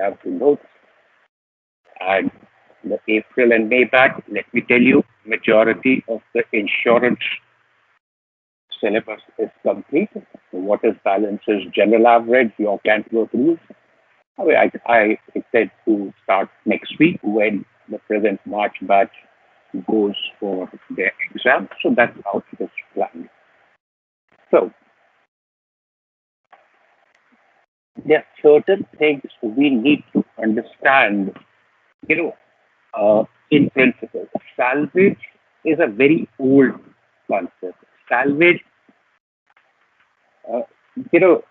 have the notes. And the April and May back, let me tell you, majority of the insurance syllabus is complete. What is balance is general average, your Cantworth rules. I intend to start next week when the present March batch goes for their exam. So that's how it is planned. So there are certain things we need to understand, you know, in principle. Salvage is a very old concept. Salvage, uh, you know,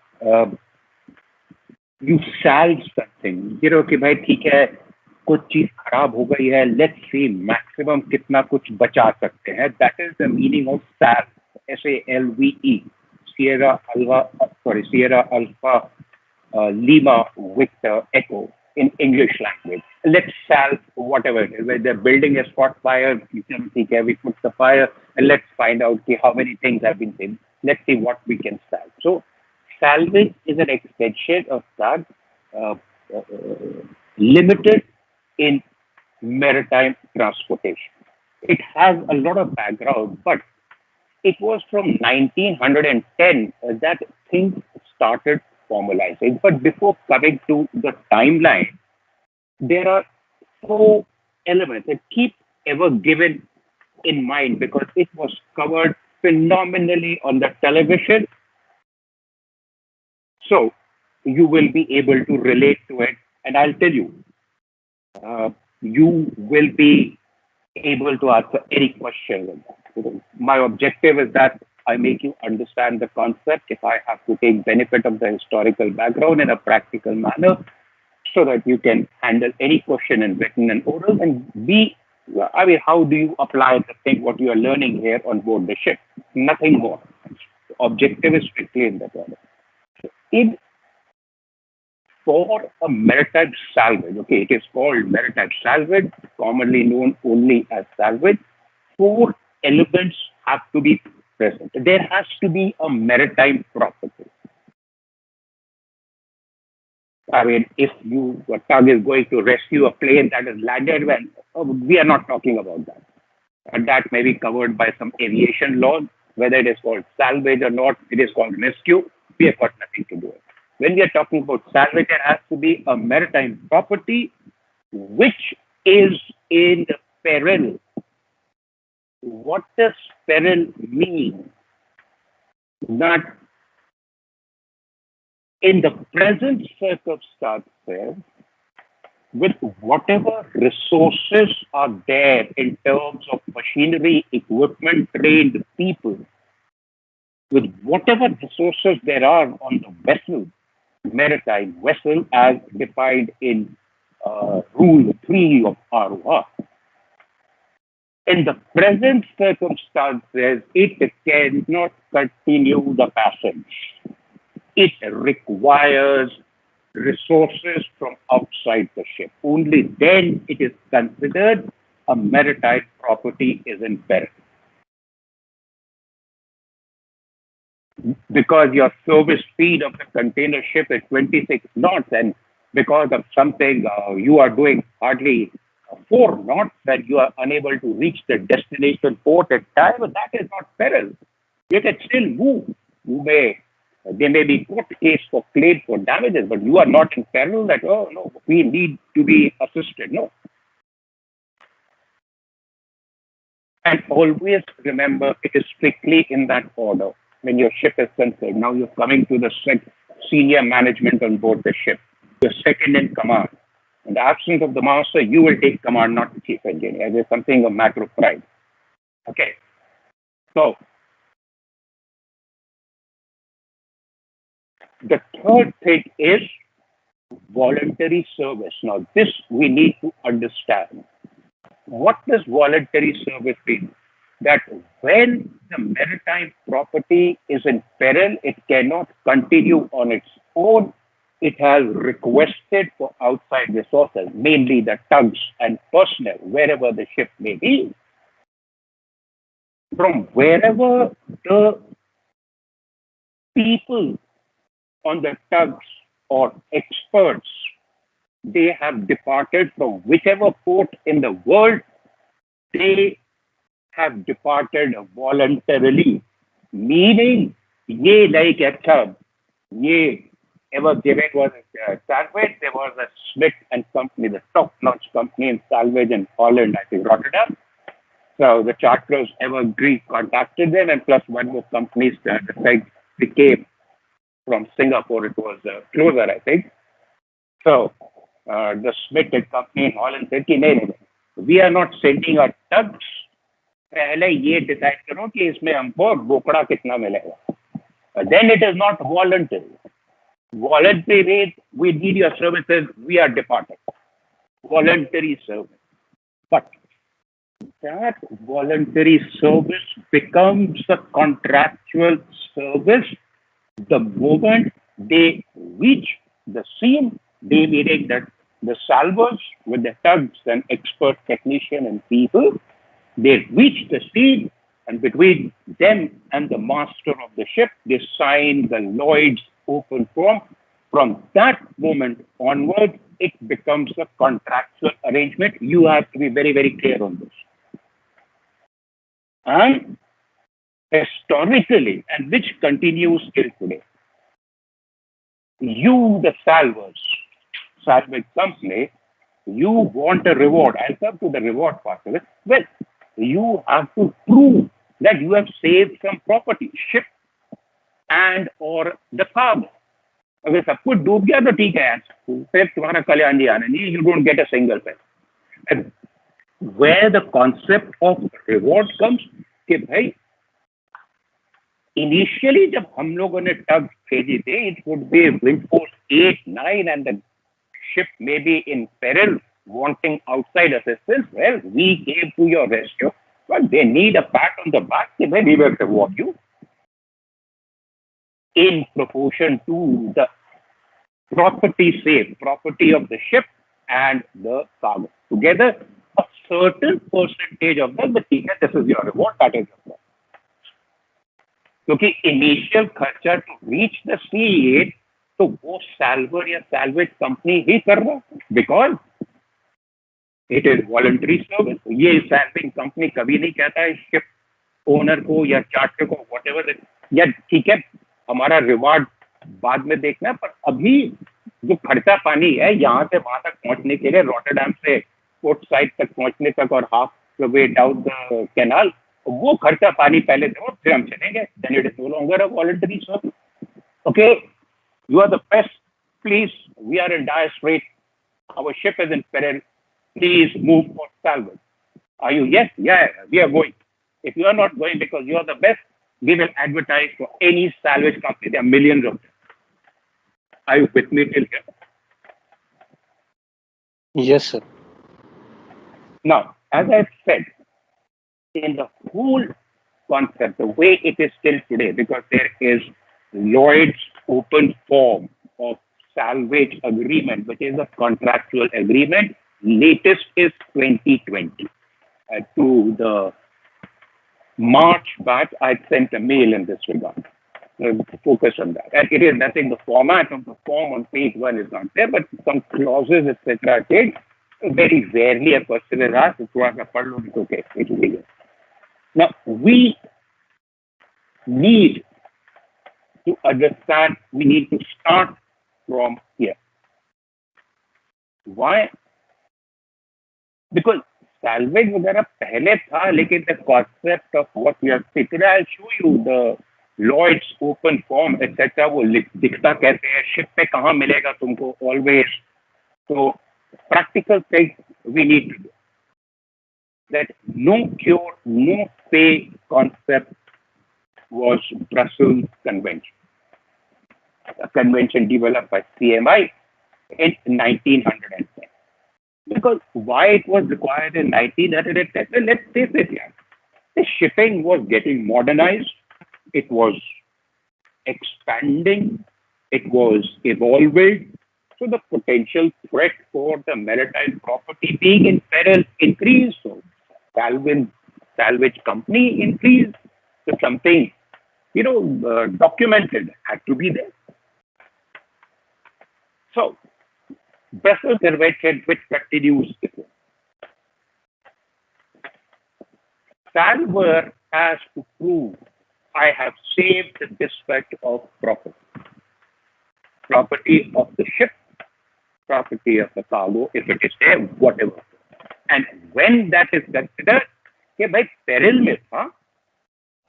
you salve something, कि भाई ठीक है, कुछ चीज खराब हो गई है, लेट्स सी मैक्सिमम कितना कुछ बचा सकते हैं. That is the meaning of salve, SALVE, Sierra Alpha, sorry, Sierra Alpha, Lima Victor Echo in English language. Let's salve whatever it is. When the building has caught fire, you can think we put the fire and let's find out how many things have been saved. Let's see what we can salve. So salvage is an extension of that, uh, uh, limited in maritime transportation. It has a lot of background, but it was from 1910 that things started formalizing. But before coming to the timeline, there are four elements that keep ever given in mind because it was covered phenomenally on the television. So you will be able to relate to it. And I'll tell you, you will be able to answer any question with that. My objective is that I make you understand the concept if I have to take benefit of the historical background in a practical manner so that you can handle any question in written and oral and be, I mean, how do you apply the thing, what you are learning here on board the ship? Nothing more. The objective is strictly in that order. In for a maritime salvage, okay, it is called maritime salvage, commonly known only as salvage. Four elements have to be present. There has to be a maritime property. I mean, if a tug is going to rescue a plane that is landed, well, we are not talking about that. And that may be covered by some aviation law, whether it is called salvage or not, it is called rescue. We have got nothing to do with it. When we are talking about salvage, there has to be a maritime property which is in peril. What does peril mean? That in the present circumstances, with whatever resources are there in terms of machinery, equipment, trained people, with whatever resources there are on the vessel, maritime vessel as defined in Rule 3 of ROR. In the present circumstances, it cannot continue the passage. It requires resources from outside the ship. Only then it is considered a maritime property is in peril. Because your service speed of the container ship is 26 knots, and because of something you are doing hardly 4 knots, and you are unable to reach the destination port at time, that is not peril. You can still move. There may be court case for claim for damages, but you are not in peril that, oh no, we need to be assisted. No. And always remember it is strictly in that order. When your ship is concerned, now you're coming to the senior management on board the ship. You're second in command. In the absence of the master, you will take command, not the chief engineer. There's something a matter of pride. Okay. So the third thing is voluntary service. Now, this we need to understand. What does voluntary service mean? That when the maritime property is in peril, it cannot continue on its own. It has requested for outside resources, mainly the tugs and personnel, wherever the ship may be. From wherever the people on the tugs or experts they have departed from whichever port in the world, they have departed voluntarily. Meaning, ye like अच्छा, ye ever given was Salvage, there was a Smith and Company, the top-notch company in Salvage in Holland, I think Rotterdam. So the charterers Evergreen contacted them, and plus one more company that they came from Singapore. It was closer, I think. So the Smith and Company in Holland said, कि नहीं नहीं, we are not sending our tugs. पहले ये decide करो कि इसमें हमको बोकड़ा कितना मिलेगा. Then it is not voluntary. Voluntary means we need your services, we are departing. Voluntary service. But that voluntary service becomes a contractual service the moment they reach the scene. They meaning that the salvors with the tugs and expert technician and people, they reach the scene, and between them and the master of the ship, they sign the Lloyd's open form. From that moment onwards, it becomes a contractual arrangement. You have to be very, very clear on this. And historically, and which continues till today, you, the salvage company, you want a reward. I'll come to the reward part of it. Well, you have to prove that you have saved some property, ship and or the cargo. अगर सब कुछ डूब गया तो ठीक है, फिर तुम्हारा कल्याण जी आना नहीं, you don't get a single penny. And where the concept of reward comes, कि भाई initially जब हम लोगों ने tug भेजी थी, it would be wind force 8, 9 and the ship may be in peril, wanting outside assistance. Well, we came to your rescue, but they need a pat on the back, कि भाई we will reward you in proportion to the property saved, property of the ship and the cargo. Together, a certain percentage of that, but this is your reward, that is your reward. क्योंकि initial खर्चा to reach the sea, तो वो salver या salvage company ही कर रहा, because it is voluntary service. ये salving company कभी नहीं कहता है ship owner को या charter को whatever, या ठीक है हमारा रिवार्ड बाद में देखना है, पर अभी जो खर्चा पानी है यहाँ से वहां तक पहुंचने के लिए, रॉटरडैम से पोर्ट साइड तक पहुंचने तक और half the way down the canal, वो खर्चा पानी पहले दो, फिर हम चलेंगे. Then it is no longer a voluntary service. Okay, you are the best, please, we are in dire strait, our ship is in peril, please move for salvage. Are you? Yes, yeah, we are going. If you are not going because you are the best, we will advertise for any salvage company. There are millions of them. Are you with me till here? Yes, sir. Now, as I said, in the whole concept, the way it is still today, because there is Lloyd's open form of salvage agreement, which is a contractual agreement. Latest is 2020. To the March batch, I sent a mail in this regard. Focus on that. And it is nothing, the format of the form on page 1 is not there, but some clauses, etc. Very rarely a question is asked, it's okay, it will be good. Now, we need to understand, we need to start from here. Why? Because salvage वगैरह पहले था, लेकिन the concept of what we have taken, I'll show you the Lloyd's open form, etc. वो दिखता कैसे है, ship पे कहाँ मिलेगा तुमको always. So practical things we need to do. That no cure, no pay concept was Brussels Convention. A convention developed by CMI in 1910. Because why it was required in 1910? Well, let's face it, yeah. The shipping was getting modernized, it was expanding, it was evolving. So the potential threat for the maritime property being in peril increased. So salvage company increased. So something, documented had to be there. So Vessel which continues. Salver has to prove I have saved the dispatch of property of the ship, property of the cargo, if it is there, whatever. And when that is considered, कि भाई peril में था,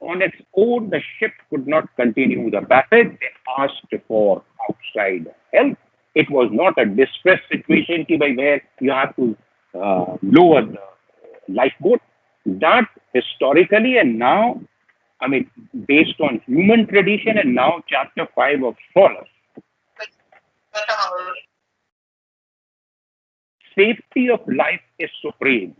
on its own the ship could not continue the passage. They asked for outside help. It was not a distress situation कि भाई where you have to lower the lifeboat. That historically and now, I mean, based on human tradition and now chapter 5 of Solas, safety of life is supreme.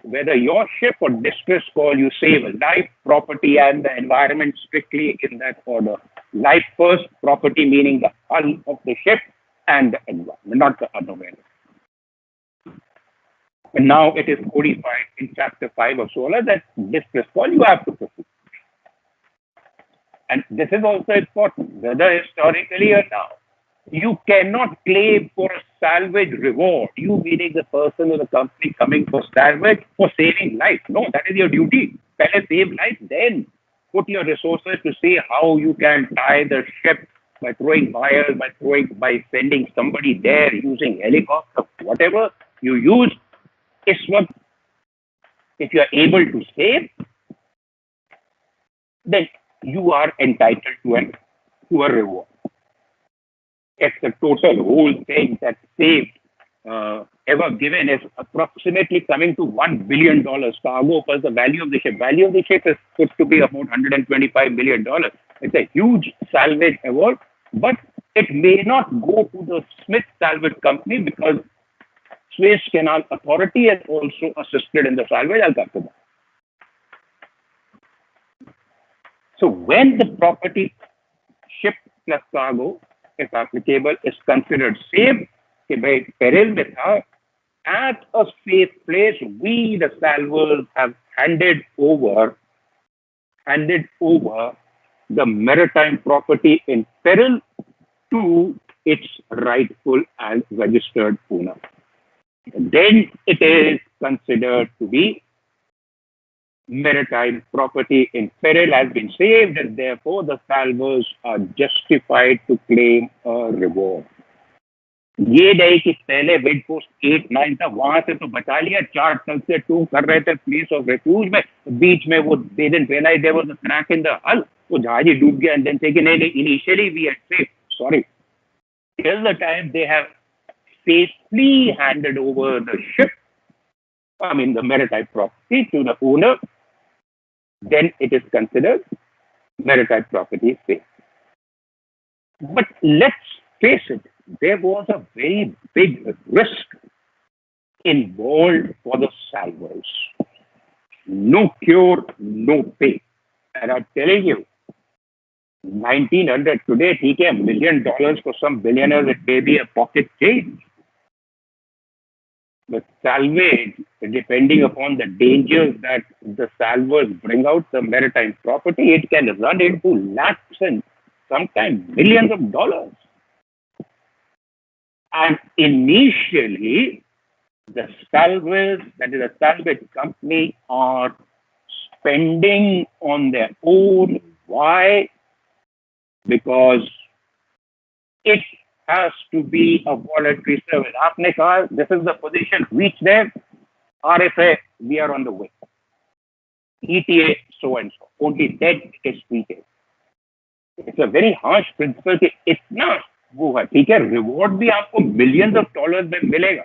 Whether your ship or distress call, you save life, property, and the environment strictly in that order. Life first, property meaning the hull of the ship and the environment, not the other way. And now it is codified in chapter 5 of Solar that distress call you have to proceed. And this is also important, whether historically or now. You cannot claim for a salvage reward, you meaning the person or the company coming for salvage for saving life. No, that is your duty. Better save life, then put your resources to see how you can tie the ship by throwing wires, by sending somebody there, using helicopter, whatever you use. Is what, if you are able to save, then you are entitled to a reward. It's the total whole thing that saved ever given is approximately coming to $1 billion. Cargo plus the value of the ship. Value of the ship is put to be about $125 million. It's a huge salvage award, but it may not go to the Smith Salvage Company because Suez Canal Authority has also assisted in the salvage. I'll come to that. So when the property, ship plus cargo, if applicable, is considered safe, कि भाई peril में था, at a safe place, we the salvers have handed over the maritime property in peril to its rightful and registered owner. Then it is considered to be maritime property in peril has been saved, and therefore the salvers are justified to claim a reward. ये नहीं कि पहले wait post 8-9 था, वहां से तो बचा लिया, 4 तक से 2 कर रहे थे प्लेस ऑफ रेफ्यूज में, बीच में वो दे दिन realize there was a crack in the hull, वो जहाज ही डूब गया, एंड देन से कि नहीं initially we had safe, sorry, till the time they have safely handed over the ship, I mean the maritime property to the owner, then it is considered maritime property safe. But let's face it, there was a very big risk involved for the salvors. No cure, no pay. And I'm telling you, 1900 today, ठीक है, $1 million for some billionaires, it may be a pocket change. But salvage, depending upon the dangers that the salvers bring out the maritime property, it can run into lakhs and sometimes millions of dollars. And initially, the salvage, that is a salvage company, are spending on their own. Why? Because it has to be a voluntary service. Aapne kaha, this is the position, reach there, RFA, we are on the way. ETA, so and so. Only then it is treated. It's a very harsh principle कि इतना वो है, ठीक है, reward भी आपको millions of dollars में मिलेगा,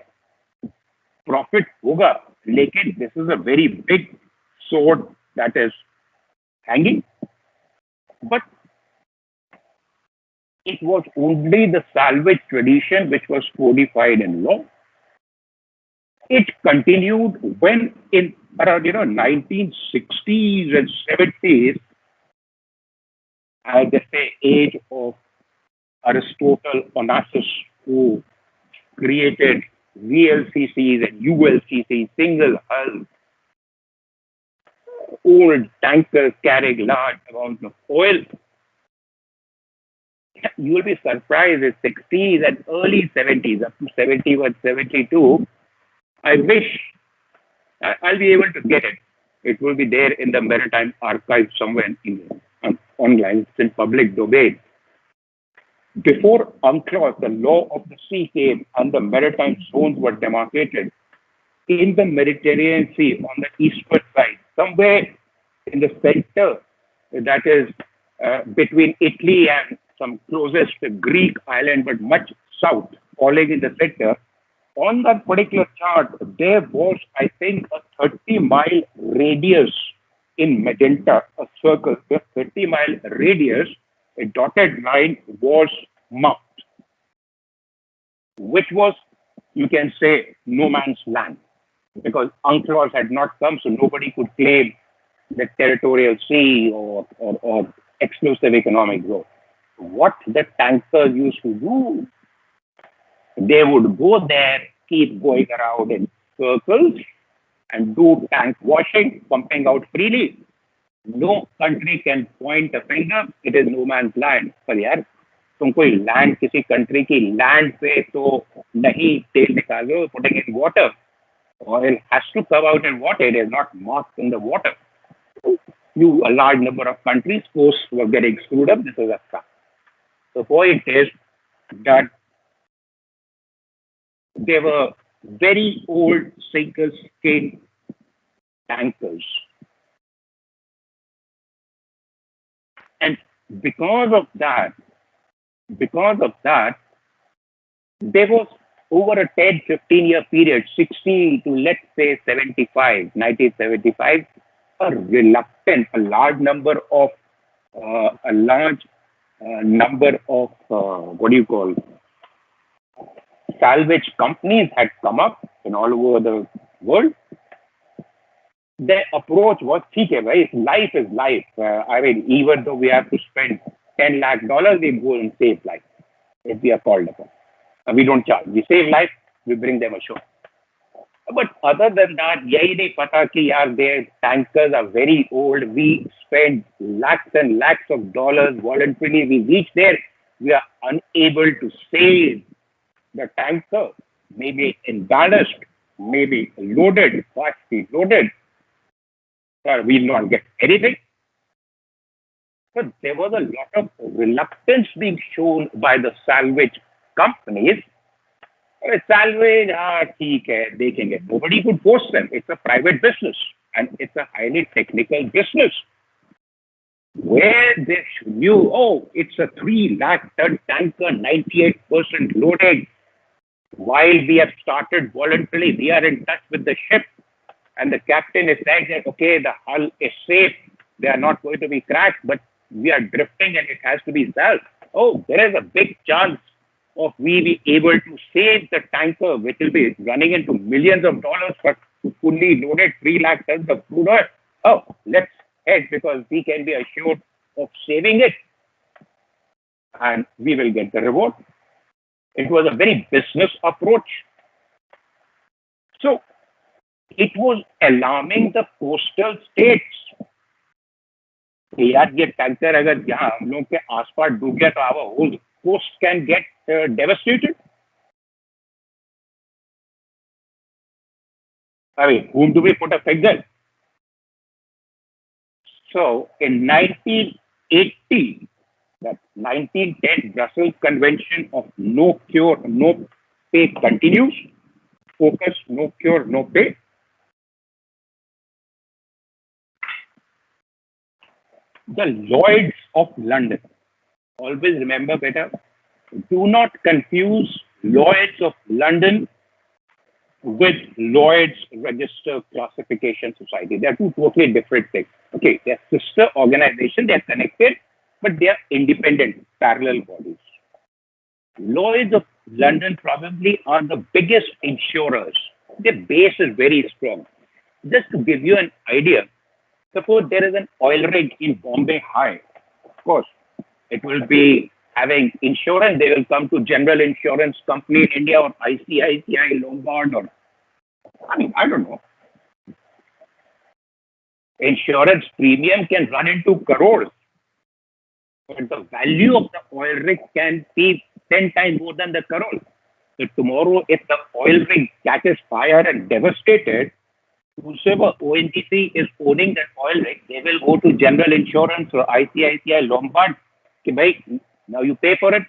प्रॉफिट होगा, लेकिन this is a very big sword that is hanging. But it was only the salvage tradition which was codified in law. It continued when in around 1960s and 70s, at the age of Aristotle Onassis, who created VLCCs and ULCCs, single hull, old tankers carrying large amounts of oil. You will be surprised in 60s and early 70s, up to 71, 72. I wish I'll be able to get it. It will be there in the Maritime Archive somewhere online. It's in public domain. Before UNCLOS, the law of the sea came and the maritime zones were demarcated in the Mediterranean Sea on the eastward side, somewhere in the center, that is between Italy and some closest Greek island, but much south, falling in the center. On that particular chart, there was, I think, a 30-mile radius in magenta, a circle, a 30-mile radius, a dotted line was marked, which was, you can say, no man's land, because UNCLOS had not come, so nobody could claim the territorial sea or exclusive economic zone. What the tankers used to do, they would go there, keep going around in circles and do tank washing, pumping out freely. No country can point a finger, it is no man's land. पर यार तुम कोई land किसी country की land पे तो नहीं तेल निकाल रहे हो, putting in water. Oil has to come out in water, it is not marked in the water. You, a large number of countries, coasts were getting screwed up. This is a fact. The point is that they were very old single skin tankers. And because of that, there was over a 10, 15-year period, 60 to let's say 75, 1975, a large number of what do you call, salvage companies had come up in all over the world. Their approach was, ठीक है भाई, life is life. I mean, even though we have to spend $10 lakh, we go and save life if we are called upon. We don't charge. We save life, we bring them ashore. But other than that, यही नहीं पता कि यार their tankers are very old. We spend lakhs and lakhs of dollars voluntarily. We reach there, we are unable to save the tanker, maybe emballast, maybe loaded, partially loaded. We will not get anything. But there was a lot of reluctance being shown by the salvage companies. Salvage, ठीक है, देखेंगे. Nobody could force them. It's a private business and it's a highly technical business. Where they knew, oh, it's a 3 lakh ton tanker, 98% loaded. While we have started voluntarily, we are in touch with the ship, and the captain is saying that, okay, the hull is safe, they are not going to be cracked, but we are drifting and it has to be salvaged. Oh, there is a big chance of we be able to save the tanker, which will be running into millions of dollars for fully loaded 3 lakh tons of crude oil. Oh, let's head, because we can be assured of saving it and we will get the reward. It was a very business approach. So it was alarming the coastal states. यार ये tanker अगर यहाँ हम लोग के आसपास डूब गया तो our whole coast can get devastated. I mean, whom do we put a finger? So in 1980, that 1910 Brussels Convention of No Cure, No Pay continues. Focus, no cure, no pay. The Lloyds of London. Always remember, beta, do not confuse Lloyds of London with Lloyds Register Classification Society. They are two totally different things. Okay, they are sister organizations, they are connected, but they are independent, parallel bodies. Lloyds of London probably are the biggest insurers. Their base is very strong. Just to give you an idea, suppose there is an oil rig in Bombay High. Of course, it will be having insurance. They will come to General Insurance Company in India or ICICI, Lombard, or I don't know. Insurance premium can run into crores. but the value of the oil rig can be 10 times more than the crore. So tomorrow, if the oil rig catches fire and devastated, whosoever ONGC is owning that oil rig, they will go to General Insurance or ICICI Lombard. Ki bhai, now you pay for it.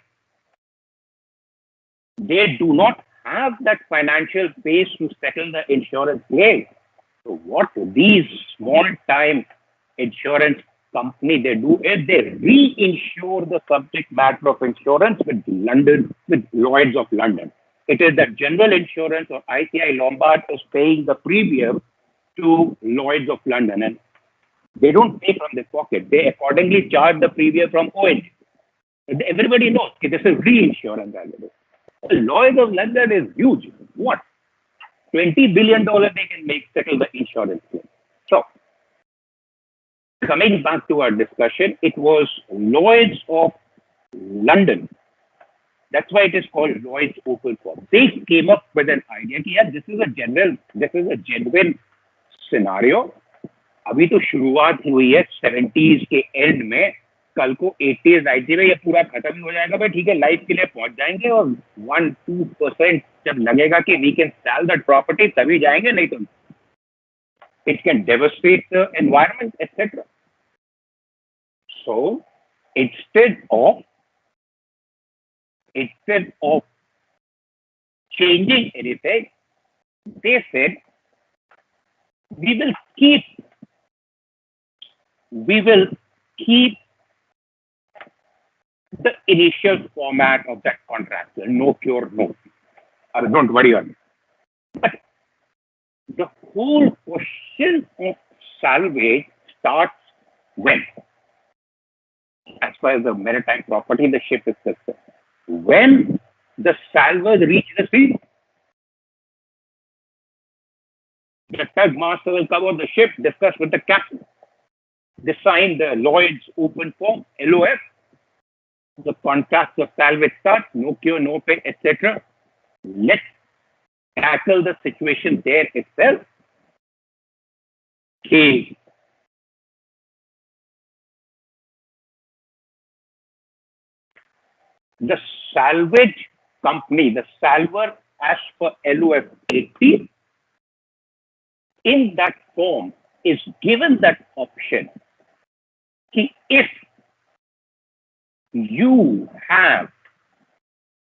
They do not have that financial base to settle the insurance claim. So what these small time insurance company they do is they reinsure the subject matter of insurance with with Lloyd's of London. It is that General Insurance or ICI Lombard is paying the premium to Lloyd's of London, and they don't pay from their pocket. They accordingly charge the premium from ONG. Everybody knows this is reinsurance. Lloyd's of London is huge. What? $20 billion they can make settle the insurance claim. So, coming back to our discussion, it was Lloyd's of London. That's why it is called Lloyd's Open Forum. They came up with an idea that yeah, this is a genuine scenario. अभी तो शुरुआत हुई है 70s के and में, कल को 80s 90s में ये पूरा खत्म ही हो जाएगा भाई, ठीक है, लाइफ के लिए पहुंच जाएंगे और 1-2% जब लगेगा कि we can sell that property तभी जाएंगे, नहीं तो it can devastate the environment, etc. So instead of changing anything, they said we will keep the initial format of that contract, no cure, no. Don't worry on it. But the whole question of salvage starts when? As far as the maritime property, the ship is concerned. When the salvage reaches the sea, the tug master will cover the ship, discuss with the captain. They sign the Lloyd's Open Form, LOF. The contracts of salvage start, no cure, no pay, etc. Let's tackle the situation there itself. Okay. The salvage company, the salver, as per LOF 80, in that form is given that option. If you have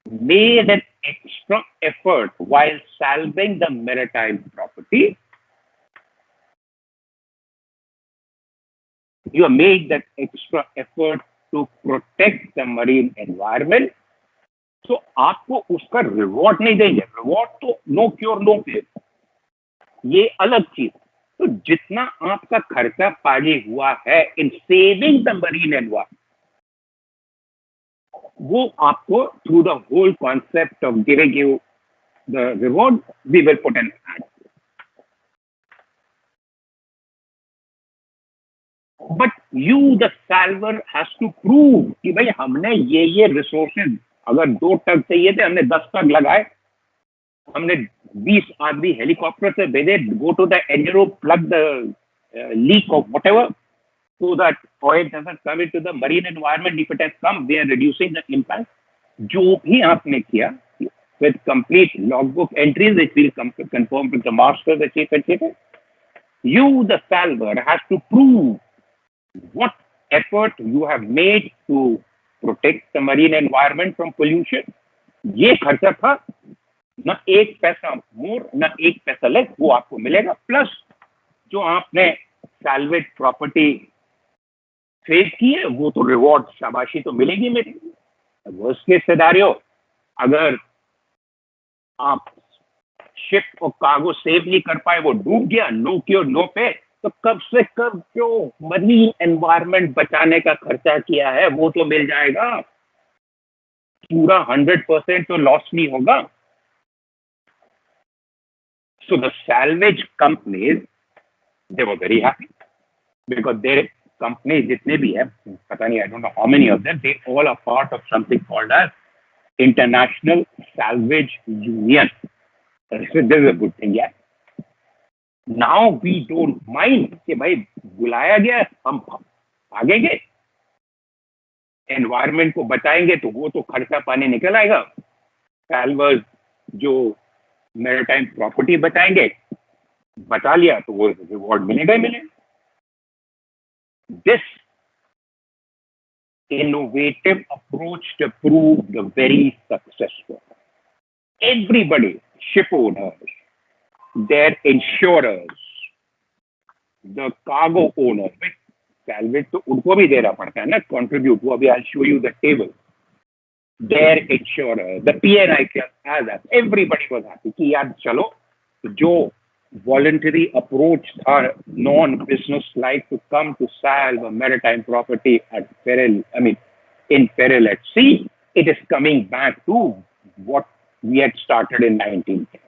made an extra effort while salving the maritime property, you have made that extra effort to protect the marine environment, so आपको उसका reward नहीं देंगे. Reward तो no cure no पे, ये अलग चीज. तो जितना आपका खर्चा पानी हुआ है in saving the marine environment, वो आपको through the whole concept of giving you the reward we will put an ad. But you the salvor has to prove कि भाई हमने ये रिसोर्सेज, अगर 2 टग चाहिए थे हमने 10 टग लगाए, हमने 20 आदमी हेलीकॉप्टर से भेजे, go to the engine, plug the leak of whatever, so that oil doesn't come into the marine environment. If it has come, we are reducing the impact. जो भी आपने किया with complete logbook entries, which will conform with the master, the chief engineer, you, the salver, has to prove what effort you have made to protect the marine environment from pollution. ये खर्चा था, ना एक पैसा मोर ना एक पैसा less, वो आपको मिलेगा. प्लस जो आपने सैल्वेज प्रॉपर्टी फेस की है वो तो रिवॉर्ड, शाबाशी तो मिलेगी मेरी. वर्स्ट केस सिनेरियो, अगर आप शिप और कार्गो सेव नहीं कर पाए, वो डूब गया, नो क्योर नो पे, तो कब से कब जो मरीन एनवायरनमेंट बचाने का खर्चा किया है वो तो मिल जाएगा. पूरा 100% तो लॉस नहीं होगा. So the salvage companies, they were very happy because their companies जितने भी है, पता नहीं, I don't know how many of them, they all are part of something called as International Salvage Union. This is a good thing, yeah. Now we don't mind कि भाई बुलाया गया, हम भागेंगे. एनवायरमेंट को बचाएंगे तो वो तो खर्चा पानी निकल आएगा। सैल्वर्स जो मैरिटाइम प्रॉपर्टी बचाएंगे, बचा लिया तो वो रिवॉर्ड मिलेगा ही मिलेगा। This innovative approach to prove the very successful. Everybody, ship owners, their insurers, the cargo owners, salvage तो उनको भी देना पड़ता है ना, contribute, वो अभी I'll show you the table. Their insurer, the PNI club, as that, everybody was happy कि यार चलो जो voluntary approach था non-business like to come to salve a maritime property at peril, I mean, in peril at sea, it is coming back to what we had started in 1910.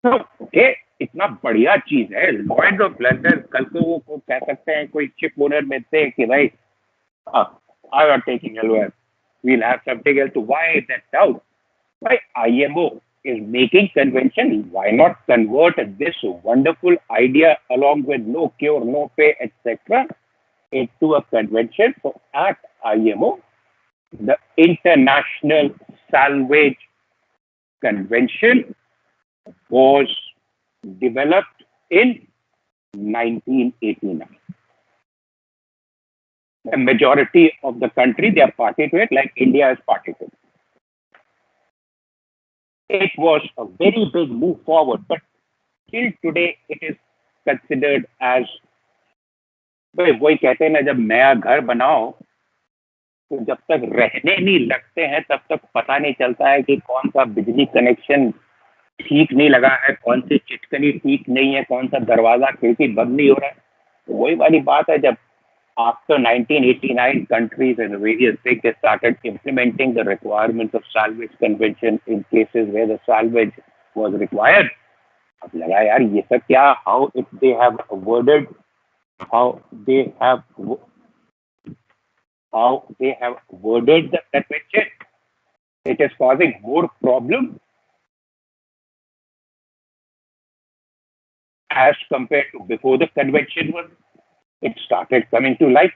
तो okay, इतना बढ़िया चीज है लॉयड ऑफ लंदन। कल को वो कह सकते हैं कोई शिप ओनर में से कि भाई I R taking LOS, we'll have something else to wipe that out. Why IMO is making convention? Why not convert this wonderful idea along with no cure, no pay, etc. into a convention? So at IMO, the International Salvage Convention was developed in 1989. The majority of the country, they are party to it, like India is party to it. It was a very big move forward, but till today it is considered as, वही कहते हैं ना, जब नया घर बनाओ तो जब तक रहने नहीं लगते हैं तब तक पता नहीं चलता है कि कौन सा बिजली कनेक्शन ठीक नहीं लगा है, कौन सी चिटकनी ठीक नहीं है, कौन सा दरवाजा खिड़की बंद नहीं हो रहा है। तो वही वाली बात है, जब after 1989 countries and various states they started implementing the requirements of salvage convention in cases where the salvage was required. अब लगा यार ये सब क्या, how if they have worded, how they have worded the convention, it is causing more problem as compared to before the convention was, it started coming to life.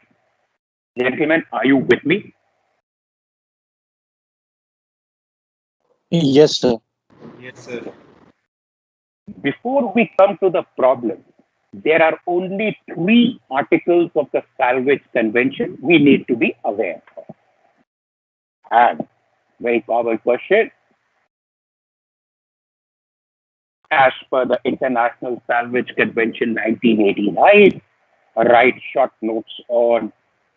Gentlemen, are you with me? Yes, sir. Yes, sir. Before we come to the problem, there are only 3 articles of the Salvage Convention we need to be aware of. And very common question, as per the International Salvage Convention 1989, write short notes on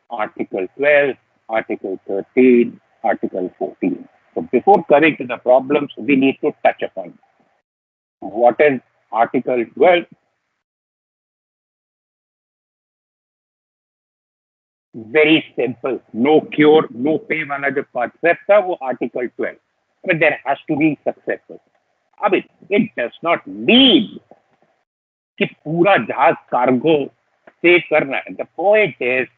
Article 12, Article 13, Article 14. So before coming to the problems, we need to touch upon what is Article 12. Very simple, no cure, no pay वाला जो concept था वो Article 12. But there has to be successful. I mean, it does not mean कि पूरा जहाज cargo से करना है. The point is,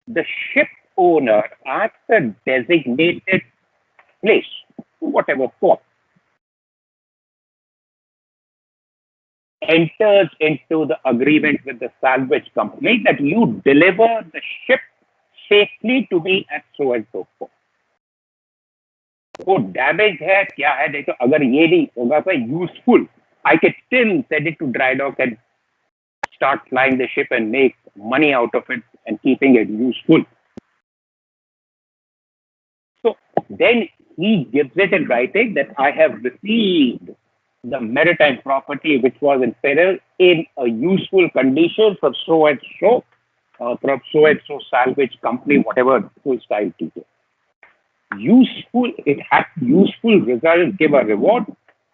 the ship owner at the designated place, whatever port, enters into the agreement with the salvage company that you deliver the ship safely to be at so and so port. वो damage है क्या है, नहीं तो अगर ये नहीं होगा तो useful, I can still send it to dry dock and start flying the ship and make money out of it and keeping it useful. So then he gives it in writing that I have received the maritime property which was in peril in a useful condition from so and so, from so and so salvage company, whatever full style teacher. Useful, it has useful result, give a reward,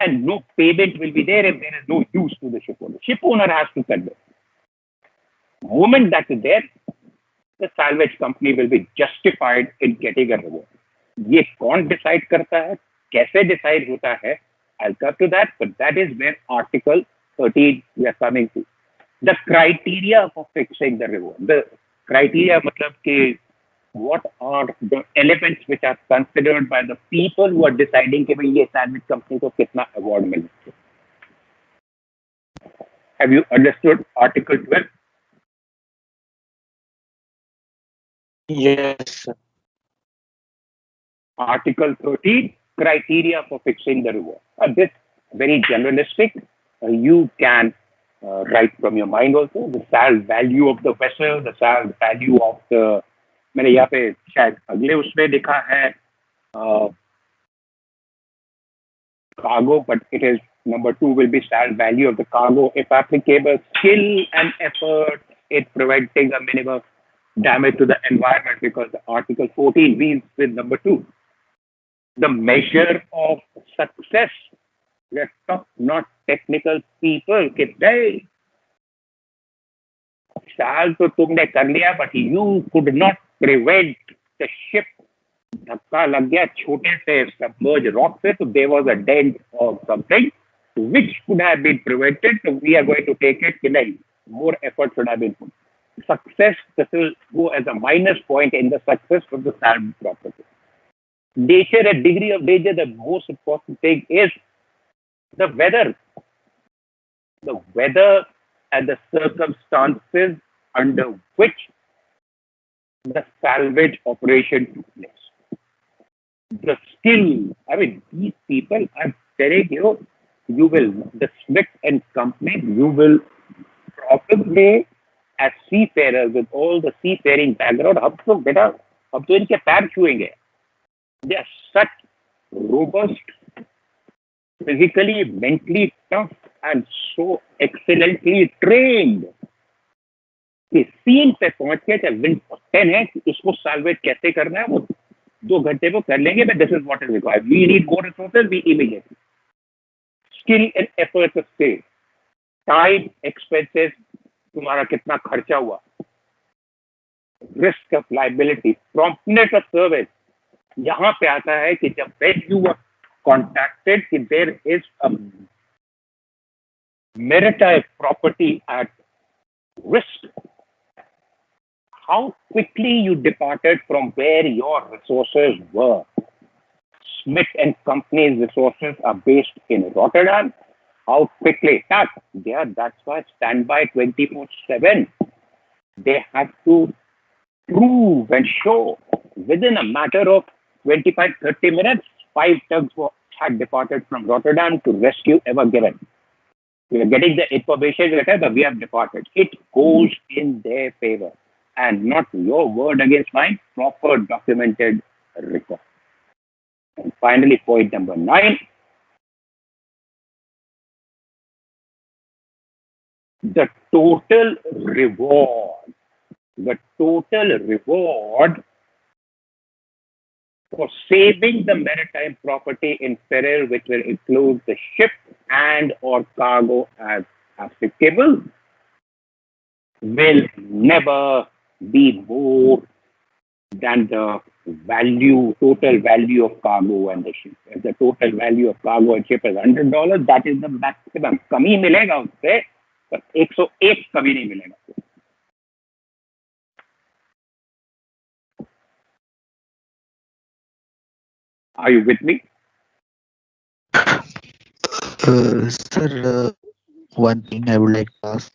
and no payment will be there if there is no use to the ship owner. Ship owner has to convey. The moment that is there, the salvage company will be justified in getting a reward. ये कौन decide करता है, कैसे decide होता है, I'll come to that, but that is where Article 13 we are coming to. The criteria for fixing the reward. The criteria मतलब कि what are the elements which are considered by the people who are deciding कि भाई ये salvage company को कितना award मिलेगा. Have you understood Article 12? Yes, sir. Article 13, criteria for fixing the reward. This very generalistic. You can write from your mind also. The sal value of the vessel, the sal value of the, मैंने यहाँ पे शायद अगले उसमें लिखा है cargo, but it is number two will be sal value of the cargo if applicable, skill and effort in preventing a minimum damage to the environment because the Article 14 deals with number two. The measure of success. Let's talk not technical people. कि नहीं साल तो तुमने कर लिया, but you could not prevent the ship. धक्का लग गया छोटे से submerged rock से, so there was a dent or something which could have been prevented. So we are going to take it कि नहीं, more effort should have been put. Success, this will go as a minus point in the success of the salvage property. Nature and degree of danger, the most important thing is the weather. The weather and the circumstances under which the salvage operation took place. The skill, I mean, these people, I'm telling you, you will, the Smith and Company, you will probably, as seafarers with all the seafaring background, हम तो इनके पैर छुएंगे. They are such robust, physically, mentally tough, and so excellently trained. कि scene पे पहुंच के चाहे wind 10 है, इसको साल्वेज कैसे करना है वो 2 घंटे में कर लेंगे. But this is what is required. We need more resources, we immediately. Skill and effort से टाइम एक्सपेंसेस, तुम्हारा कितना खर्चा हुआ, risk of liability, promptness of service. यहाँ पे आता है कि जब व्हेन यू आर कॉन्टैक्टेड कि there is a maritime property at risk, how quickly you departed from where your resources were. Smith and Company's resources are based in Rotterdam. How quickly? That's why standby 24/7. They have to prove and show within a matter of 25-30 minutes, 5 tugs had departed from Rotterdam to rescue Ever Given. We are getting the information letter that we have departed. It goes in their favor and not your word against mine, proper documented record. And finally, point number 9, the total reward. The total reward for saving the maritime property in peril, which will include the ship and or cargo as applicable, will never be more than the total value of cargo and the ship. If the total value of cargo and ship is $100, that is the maximum. कमी मिलेगा उससे, पर 101 कभी नहीं मिलेगा. Are you with me? Sir, one thing I would like to ask,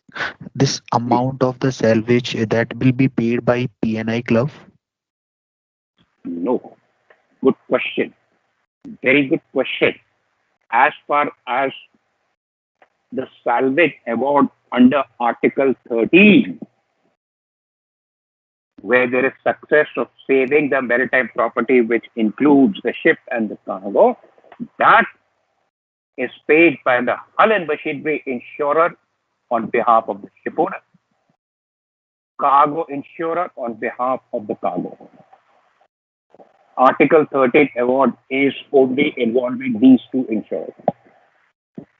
this amount of the salvage that will be paid by PNI Club? No. Good question. Very good question. As far as the salvage award under Article 13, where there is success of saving the maritime property, which includes the ship and the cargo, that is paid by the hull and machinery insurer on behalf of the ship owner, cargo insurer on behalf of the cargo owner. Article 13 award is only involving these two insurers.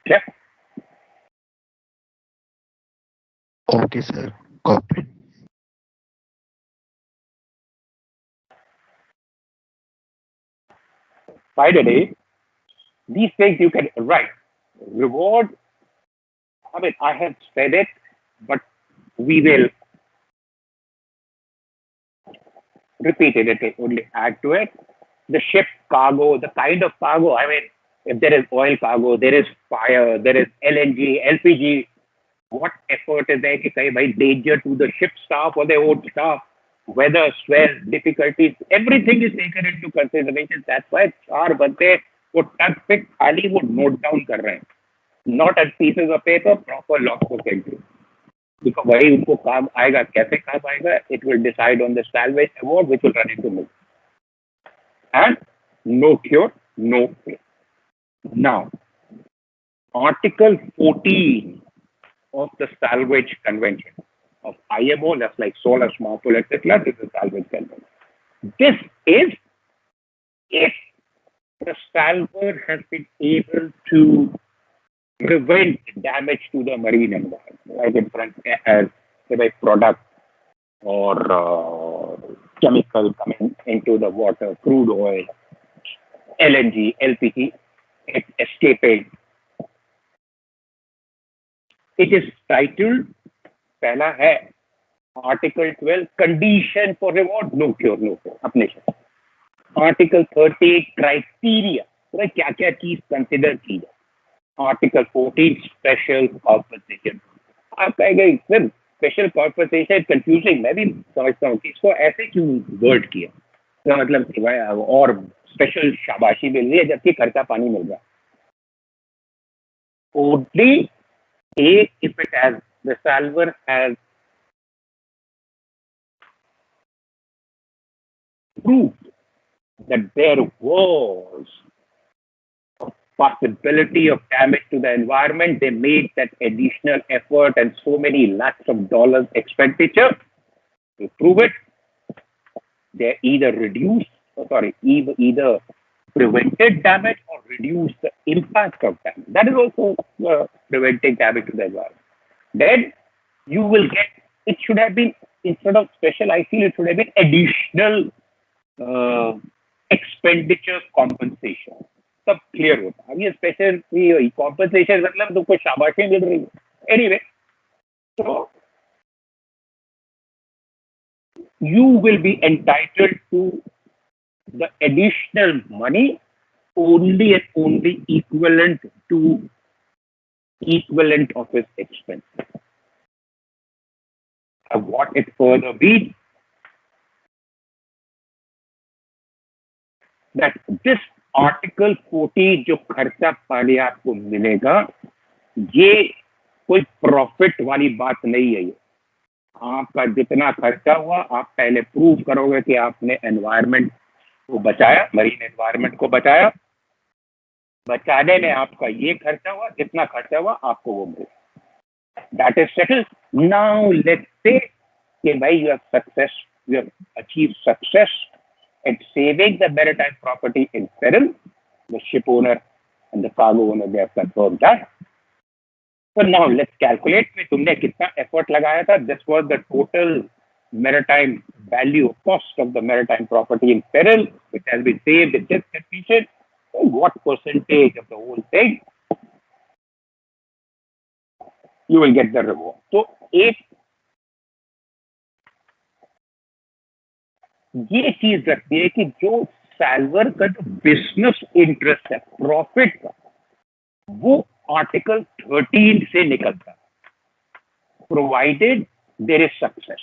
Okay? Okay, sir. Copy. Finally, these things you can write. Reward, I mean, I have said it, but we will repeat it, only add to it. The ship cargo, the kind of cargo, I mean, if there is oil cargo, there is fire, there is LNG, LPG, what effort is there कि कहीं भाई danger to the ship staff or their own staff, weather, swell, difficulties, everything is taken into consideration. That's why चार बंदे वो टक पे खाली वो नोट डाउन कर रहे हैं, not at pieces of paper, proper logbook entry. Because वही उनको काम आएगा, कैसे काम आएगा, it will decide on the salvage award which will run into me. And no cure, no pay. Now, Article 14 of the Salvage Convention of IMO, that's like solar, small pool, etc. This is Salvage Convention. This is if the salver has been able to prevent damage to the marine environment, like in front as say by product or chemical coming into the water, crude oil, LNG, LPG, escaping. It is titled, पहला है Article 12, condition for reward, no cure, no cure, अपने से. Article 38, criteria, तो क्या क्या चीज consider की जाए. Article 14, special compensation. आप कहेंगे सर स्पेशल कॉम्पनसेशन कंफ्यूजिंग, मैं भी समझता हूँ कि इसको ऐसे क्यों वर्ड किया. तो मतलब कि भाई और स्पेशल शाबाशी मिल रही है जबकि खर्चा पानी मिल रहा है. Only if it has, the salver has proved that there was a possibility of damage to the environment, they made that additional effort and so many lakhs of dollars expenditure to prove it. They either either prevented damage or reduced the impact of damage. That is also preventing damage to the environment. Then you will get, it should have been, instead of special, I feel it should have been additional expenditure compensation. सब clear होता. अब ये special compensation मतलब तुमको शाबाशी मिल रही है. Anyway, so you will be entitled to the additional money only and only equivalent of his expense. What it further means that this Article 14 जो खर्चा पानी आपको मिलेगा, ये कोई प्रॉफिट वाली बात नहीं है. ये आपका जितना खर्चा हुआ आप पहले प्रूव करोगे कि आपने एनवायरनमेंट को बचाया, मरीन एनवायरनमेंट को बचाया. बचाने में आपका ये खर्चा हुआ, जितना खर्चा हुआ आपको वो मिले. That is settled. Now let's say कि भाई you have achieve success at saving the maritime property in peril. The ship owner and the cargo owner, they have confirmed that. So now let's calculate कि तुमने कितना effort लगाया था. This was the total maritime value, cost of the maritime property in peril, which has been saved in this completion. So what percentage of the whole thing you will get the reward. So ये चीज रखती है कि जो सैल्वर का जो business interest है profit का, वो आर्टिकल 13 से निकलता है, provided there is success.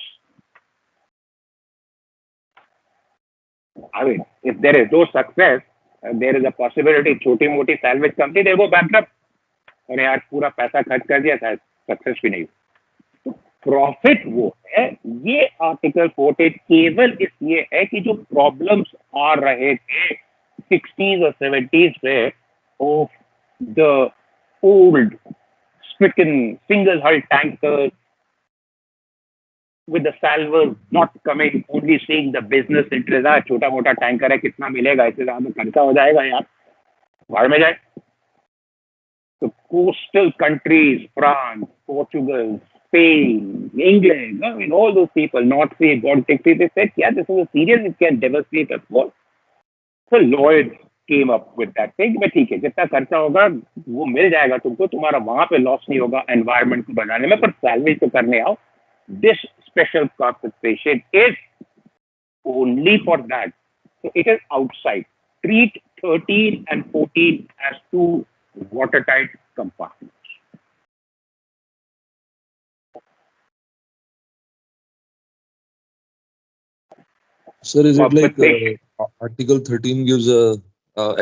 I mean if there is no success, there is a possibility छोटी मोटी salvage company they go bankrupt. अरे यार पूरा पैसा खर्च कर दिया, सक्सेस भी नहीं. प्रॉफिट वो है. ये आर्टिकल 14 केवल इसलिए है कि जो प्रॉब्लम्स आ रहे थे 60s और 70s में of the old stricken single hull tankers with the salvers not coming, only seeing the business interest. छोटा मोटा टैंकर है, कितना मिलेगा, इससे ज्यादा खर्चा हो जाएगा यार, भाड़ में जाए. तो coastal countries, France, Portugal, Spain, England, I mean, all those people, North Sea, Baltic Sea, they said, yeah, this is a serious, it can devastate us all. So Lloyds came up with that thing. मैं ठीक है, जितना खर्चा होगा वो मिल जाएगा तुमको, तुम्हारा वहां पे लॉस नहीं होगा एनवायरनमेंट को बनाने में, पर सैलवेज तो करने आओ. This special compensation is only for that. So it is outside. Treat 13 and 14 as two watertight compartments. Sir, is it like वापस से Article 13 gives a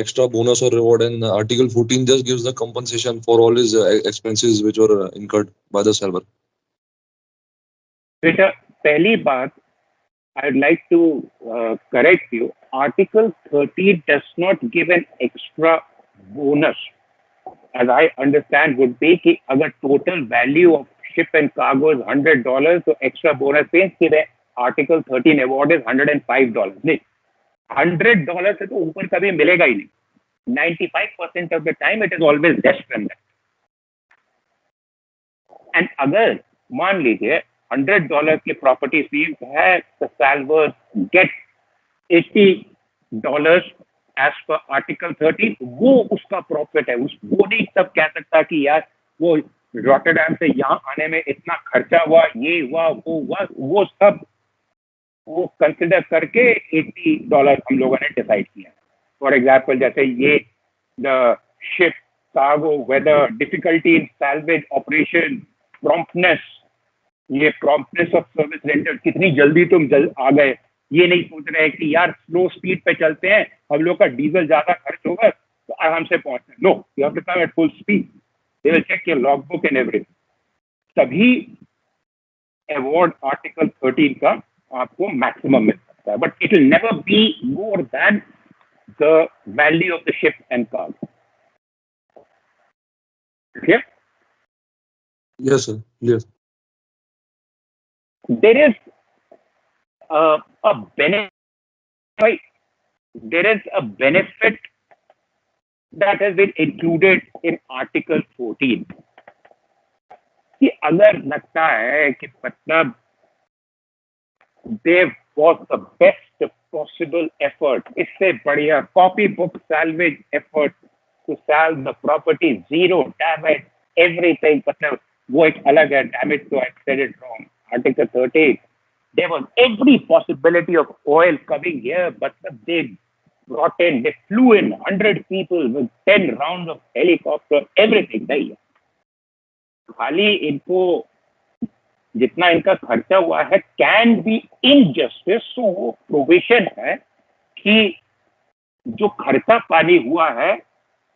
extra bonus or reward, and Article 14 just gives the compensation for all his expenses which were incurred by the server? बेटा पहली बात I'd like to correct you. Article 13 does not give an extra bonus. As I understand, would be कि अगर total value of ship and cargo is $100, तो extra bonus means कि the Article 13 award is $105. नहीं, $100 से तो ऊपर कभी मिलेगा ही नहीं. 95% of the time it is always less than that. And अगर मान लीजिए $100 की प्रॉपर्टी सीज है, तो Salvage gets $80 as per Article 13. वो उसका प्रॉफिट है. वो नहीं तब कह सकता कि यार वो रॉटरडैम से यहाँ आने में इतना खर्चा हुआ, ये हुआ, वो सब वो कंसिडर करके $80 हम लोगों ने डिसाइड किया. फॉर एग्जाम्पल जैसे ये the ship cargo weather difficulty in salvage operation promptness, ये प्रॉम्प्टनेस ऑफ सर्विस रेंडर, कितनी जल्दी तुम आ गए. ये नहीं सोच रहे कि यार स्लो स्पीड पे चलते हैं, हम लोग का डीजल ज्यादा खर्च होगा तो आराम से पहुंचना. No, you have to come at full speed. They will check your log book and everything. तभी अवार्ड आर्टिकल 13 का आपको मैक्सिमम मिल सकता है, but it will never be more than the value of the ship and cargo. Okay? Yes, sir. Yes. There is a benefit. There is a benefit that has been included in Article 14. कि अगर लगता है कि मतलब they was the best possible effort, इससे बढ़िया copy book salvage effort to salve the property, zero damage, everything, मतलब वो एक अलग है. Damage, so I said it wrong. Article 13. There was every possibility of oil coming here, but they brought in, they flew in 100 people with 10 rounds of helicopter, everything. नहीं है. खाली इनको जितना इनका खर्चा हुआ है कैन बी इनजस्टिस. सो वो प्रोविजन है कि जो खर्चा पानी हुआ है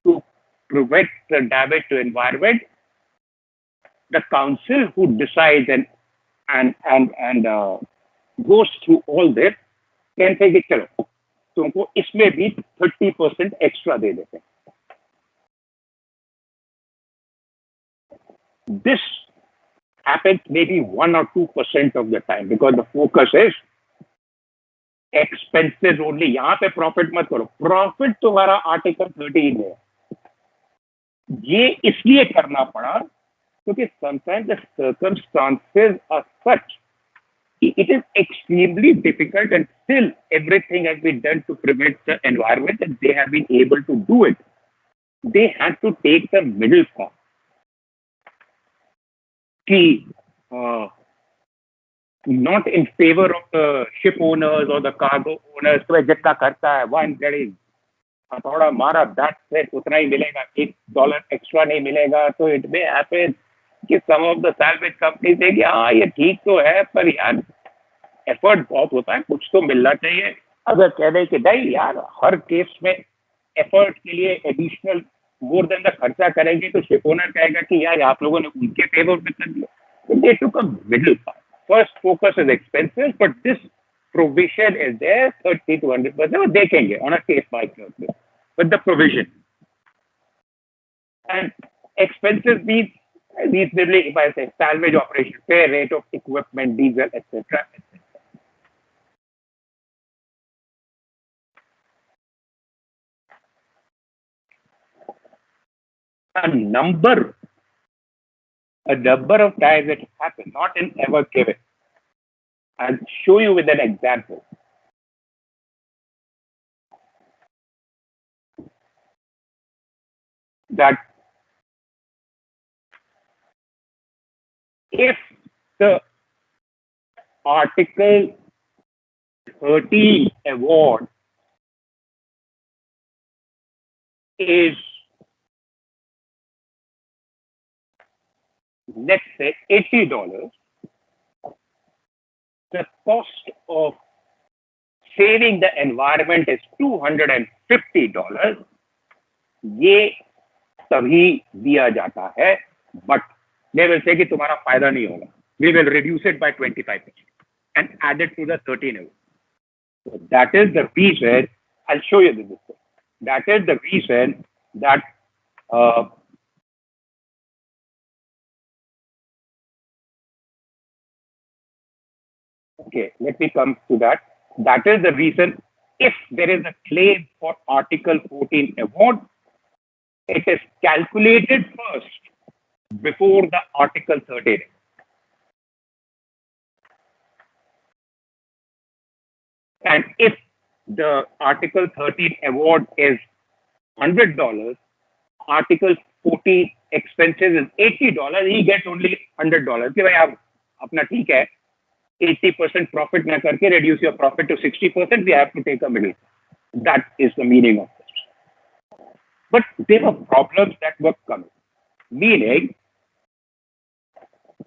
to prevent the damage to environment, the council who decides and goes through all this can say कि चलो तुमको इसमें भी 30% एक्स्ट्रा दे देते हैं. This happens maybe 1 or 2% of the time because the focus is expenses only. यहाँ पे profit मत करो. प्रॉफिट तुम्हारा आर्टिकल 13 है. ये इसलिए करना पड़ा क्योंकि sometimes the circumstances are such, it is extremely difficult and still everything has been done to prevent the environment and they have been able to do it. They had to take the middle path. Not in favor of the ship owners or the cargo owners. तो जितना खर्चा है one that is थोड़ा मारा that's it, उतना ही मिलेगा. $1 extra नहीं मिलेगा. तो it may happen कि some of the salvage companies say कि हाँ ये ठीक तो है पर यार एफर्ट बहुत होता है, कुछ तो मिलना चाहिए. अगर कह रहे कि नहीं यार हर केस में एफर्ट के लिए एडिशनल मोर देन द खर्चा करेंगे तो शिप ओनर कहेगा कि यार आप लोगों ने उनके फेवर में कर दिया. तो they took a middle path. First focus is expenses but this provision is there 30 to 100%. वो देखेंगे on a case by case basis. But the provision and expenses means reasonably, if I say salvage operation, fair rate of equipment, diesel, etc. A number of times it happens, not in ever given. I'll show you with an example. That if the Article 13 award is, let's say, $80, the cost of saving the environment is $250, ये तभी दिया जाता है, but they will say कि तुम्हारा फायदा नहीं होगा. We will reduce it by 25% and add it to the 13 award. So that is the reason, I'll show you this. That is the reason that okay, let me come to that. That is the reason if there is a claim for Article 14 award, it is calculated first before the Article 13. And if the Article 13 award is $100, Article 14 expenses is $80, he gets only $100. कि भाई आप अपना ठीक है 80% profit ना करके reduce your profit to 60%, we have to take a middle. That is the meaning of this. But there were problems that were coming. Meaning,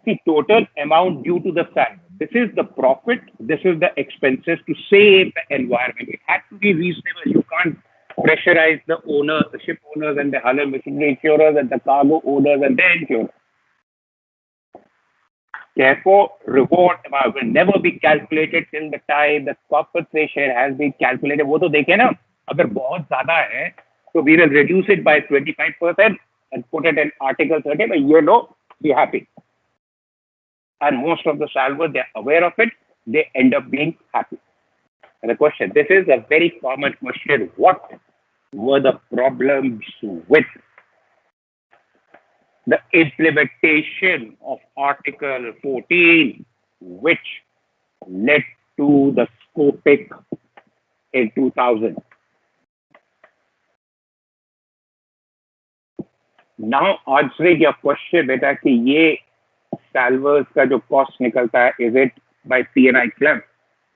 the total amount due to the salary. This is the profit, this is the expenses to save the environment. It has to be reasonable. You can't pressurize the owners, the ship owners and the hull and machinery insurers and the cargo owners and their insurers. Therefore, reward amount will never be calculated till the time the compensation has been calculated. वो तो देखे ना, अगर बहुत ज़्यादा है, so we will reduce it by 25% and put it in Article 13. But you know, be happy. And most of the salvors, they're aware of it. They end up being happy. And the question, this is a very common question. What were the problems with the implementation of Article 14, which led to the scoping in 2000? Now, answering your question, beta, कि ये salvors का जो cost निकलता है, is it by P&I claim?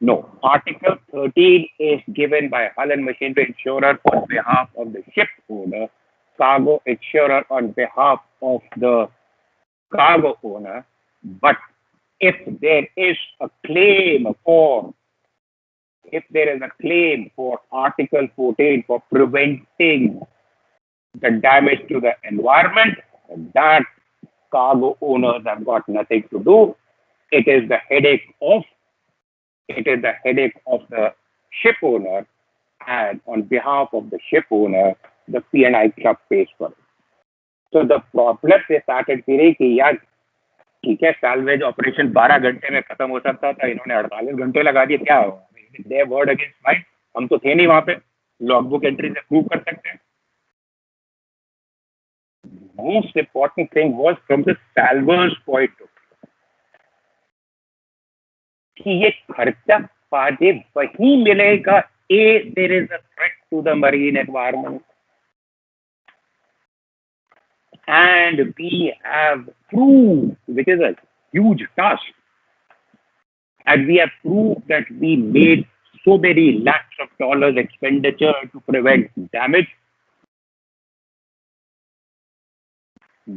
No. Article 13 is given by hull and machinery insurer on behalf of the ship owner, cargo insurer on behalf of the cargo owner. But if there is a claim for Article 14 for preventing the damage to the environment, that cargo owners have got nothing to do. It is the headache of the ship owner, and on behalf of the ship owner, the P&I club pays for it. So the problem they started feeling कि यार ठीक है, salvage operation 12 घंटे में खत्म हो सकता था, इन्होंने 48 घंटे लगा दिए, क्या होगा? Their word against mine. हम तो थे नहीं वहां पे, logbook entry से prove कर सकते हैं. Most important thing was from the salvers point of view कि ये खर्चा पाजे वही मिलेगा. A, there is a threat to the marine environment, and we have proved, which is a huge task, and we have proved that we made so many lakhs of dollars expenditure to prevent damage.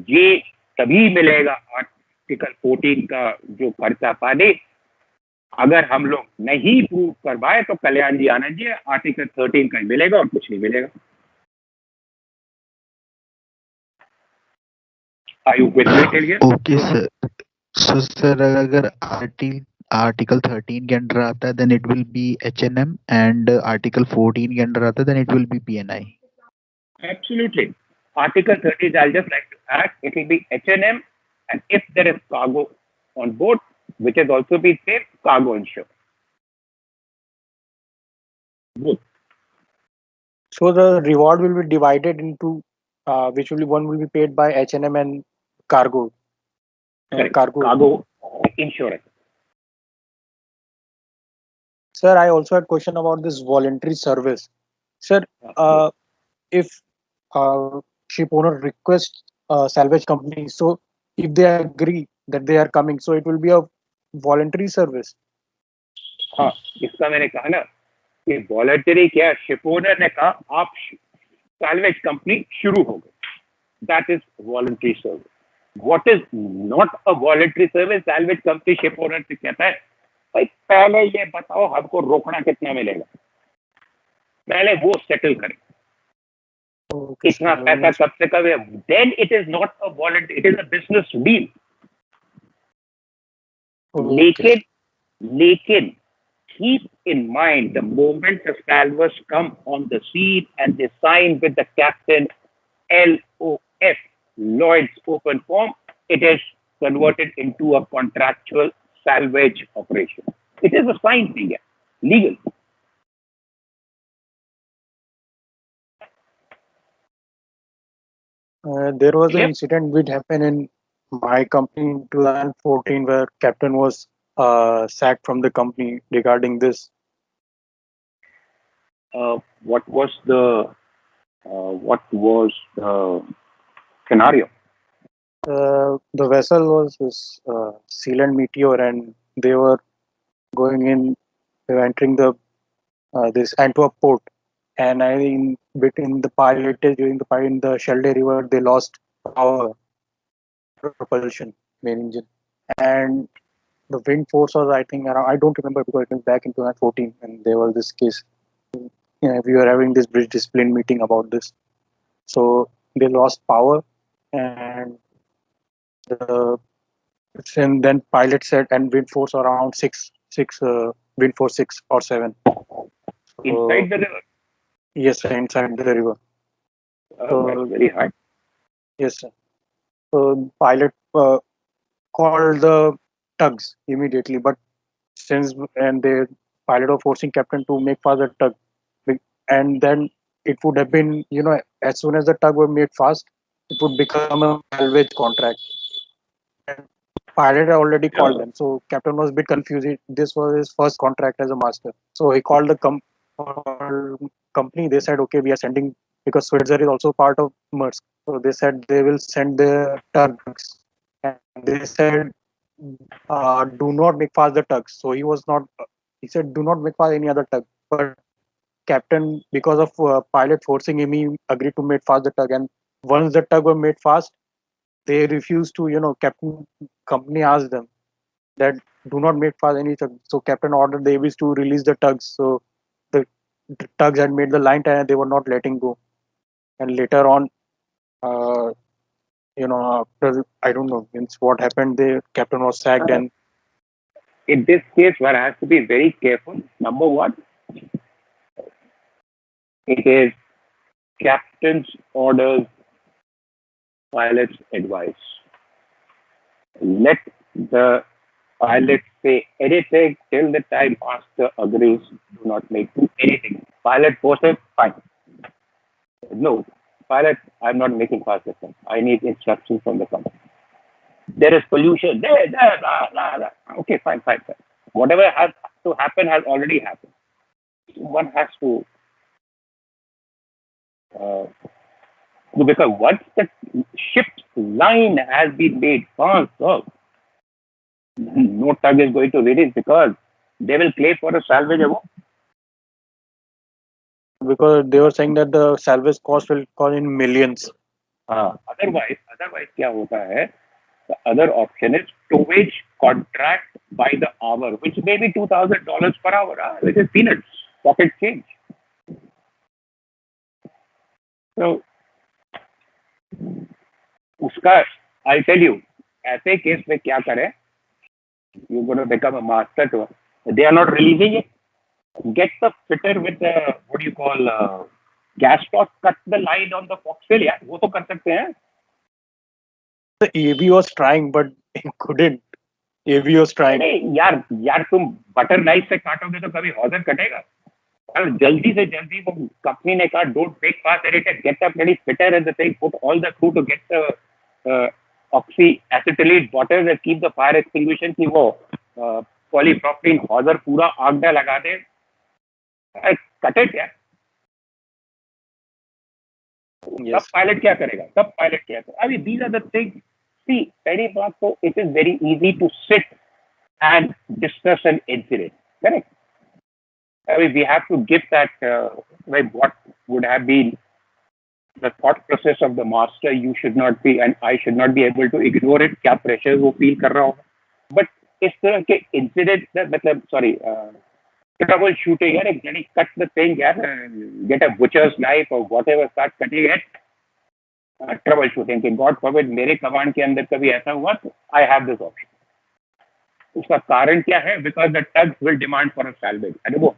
ये तभी मिलेगा article 14 का जो खर्चा पाने. अगर हम लोग नहीं प्रूव करवाए तो कल्याण जी आनंद जी आर्टिकल 13 का ही मिलेगा और कुछ नहीं मिलेगा. Are you with me till here? Okay, sir. So, sir, अगर आर्टिकल 13 के अंडर आता है, then it will be H&M, and article 14 के अंडर आता है, then it will be P&I. Absolutely. Article 13, I'll just like to add, it will be H&M, and if there is cargo on board, which has also been said, cargo insurance. Both. So the reward will be divided into which will be one will be paid by H&M and cargo. Cargo insurance. Sir, I also had a question about this voluntary service. Sir, if ship owner requests salvage company, so if they agree that they are coming, so it will be a voluntary service. हाँ, इसका मैंने कहा ना कि voluntary क्या, ship owner ने कहा आप salvage company शुरू हो गए. That is voluntary service. What is not a voluntary service? Salvage company ship owner से कहता है भाई पहले ये बताओ हमको रोकना कितना मिलेगा, पहले वो सेटल करें, Okay, इतना sir. पैसा कब से कब है, then it is not a voluntary, it is a business deal. Okay. लेकिन keep in mind the moment the salvers come on the scene and they sign with the captain LOF, Lloyd's Open Form, it is converted into a contractual salvage operation. It is a signed thing, legal. There was an Yep. incident which happened in my company in 2014 where captain was sacked from the company regarding this. What was the scenario? The vessel was this Sealand Meteor, and they were going in, they were entering the this Antwerp port, and in between the pilotage during the pilot in the Schelde River, they lost power propulsion main engine, and the wind force was I think around, I don't remember because it was back in 2014, and there was this case. We were having this bridge discipline meeting about this. So they lost power, and the and then pilot said and wind force around six wind force 6 or 7. Inside So the river? yes, sir, inside the river. That's So very hard. yes, sir. So pilot called the tugs immediately, but since and the pilot was forcing captain to make fast the tug, and then it would have been as soon as the tug were made fast, it would become a salvage contract. And pilot had already called them, so captain was a bit confused. This was his first contract as a master, so he called the company. They said, okay, we are sending, because Switzer is also part of Maersk, so they said they will send the tugs, and they said do not make fast the tugs. So he was not. He said, do not make fast any other tug. But captain, because of pilot forcing him, he agreed to make fast the tug. And once the tug were made fast, they refused to. Captain company asked them that do not make fast any tug. So captain ordered the avies to release the tugs. So the tugs had made the line tie and they were not letting go. And later on, uh, after I don't know, means what happened. The captain was sacked, and In this case, one has to be very careful. Number one, it is captain's orders, pilot's advice. Let the pilot say anything till the time master agrees. Do not make do anything. Pilot forces, fine. No, pilot, I'm not making fast this time. I need instructions from the company. There is pollution. There, blah, blah, blah. Okay, fine. Whatever has to happen has already happened. One has to, uh, because once the ship's line has been made fast, no tug is going to release because they will claim for a salvage award. because they were saying that the salvage cost will cost in millions. Otherwise क्या होता है? The other option is towage contract by the hour, which may be $2,000 per hour, which is peanuts, pocket change. So, उसका, I'll tell you, ऐसे case में क्या करें? You're going to become a master to it. They are not releasing it. Get the fitter with the, what do you call, gas torch, cut the line on the foxtail. Yeah, वो तो कर सकते हैं. The AV was trying, but he couldn't. AV was trying. अरे यार तुम butter knife से काटोगे तो कभी हौजर कटेगा. और जल्दी से जल्दी वो कंपनी ने कहा don't make fast edited, get a bloody fitter and the thing, put all the crew to get the oxyacetylene bottles and keep the fire extinguisher की वो polypropylene हौजर पूरा आग में लगा दे. कटे क्या? तब पायलट क्या करेगा? I mean, these are the things. See, पहली बात तो it is very easy to sit and discuss an incident. Correct? I mean, we have to give that, like what would have been the thought process of the master. You should not be, and I should not be able to ignore it. क्या pressure वो feel कर रहा होगा. But इस तरह के incident मतलब sorry trouble shooting यार एक जनी cut the thing यार get a butcher's knife or whatever start cutting it trouble shooting कि God forbid मेरे कमांड के अंदर कभी ऐसा हुआ तो I have this option. उसका कारण क्या है? Because the thugs will demand for a salvage. अरे वो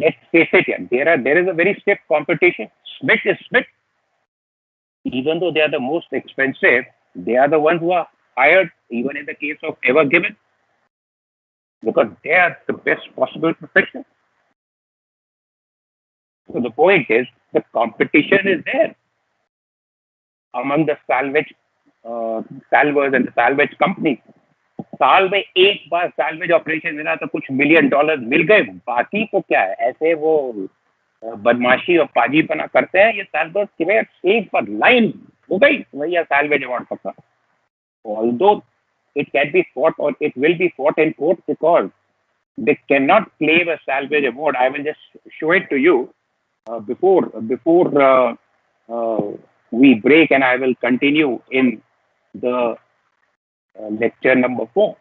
let's face it यार there is a very stiff competition. Smith is Smith. Even though they are the most expensive, they are the ones who are hired even in the case of Ever Given. Because they are the best possible professionals. So the point is, the competition is there among the salvage salvers and the salvage companies. साल में एक बार salvage operation मिला तो कुछ $1 million मिल गए, बाकी तो क्या है ऐसे वो बदमाशी और पाजीपना करते हैं ये salvers कि भाई एक बार लाइन हो गई भैया salvage award पक्का. Although it can be fought or it will be fought in court because they cannot claim a salvage award. I will just show it to you before we break, and I will continue in the lecture number 4.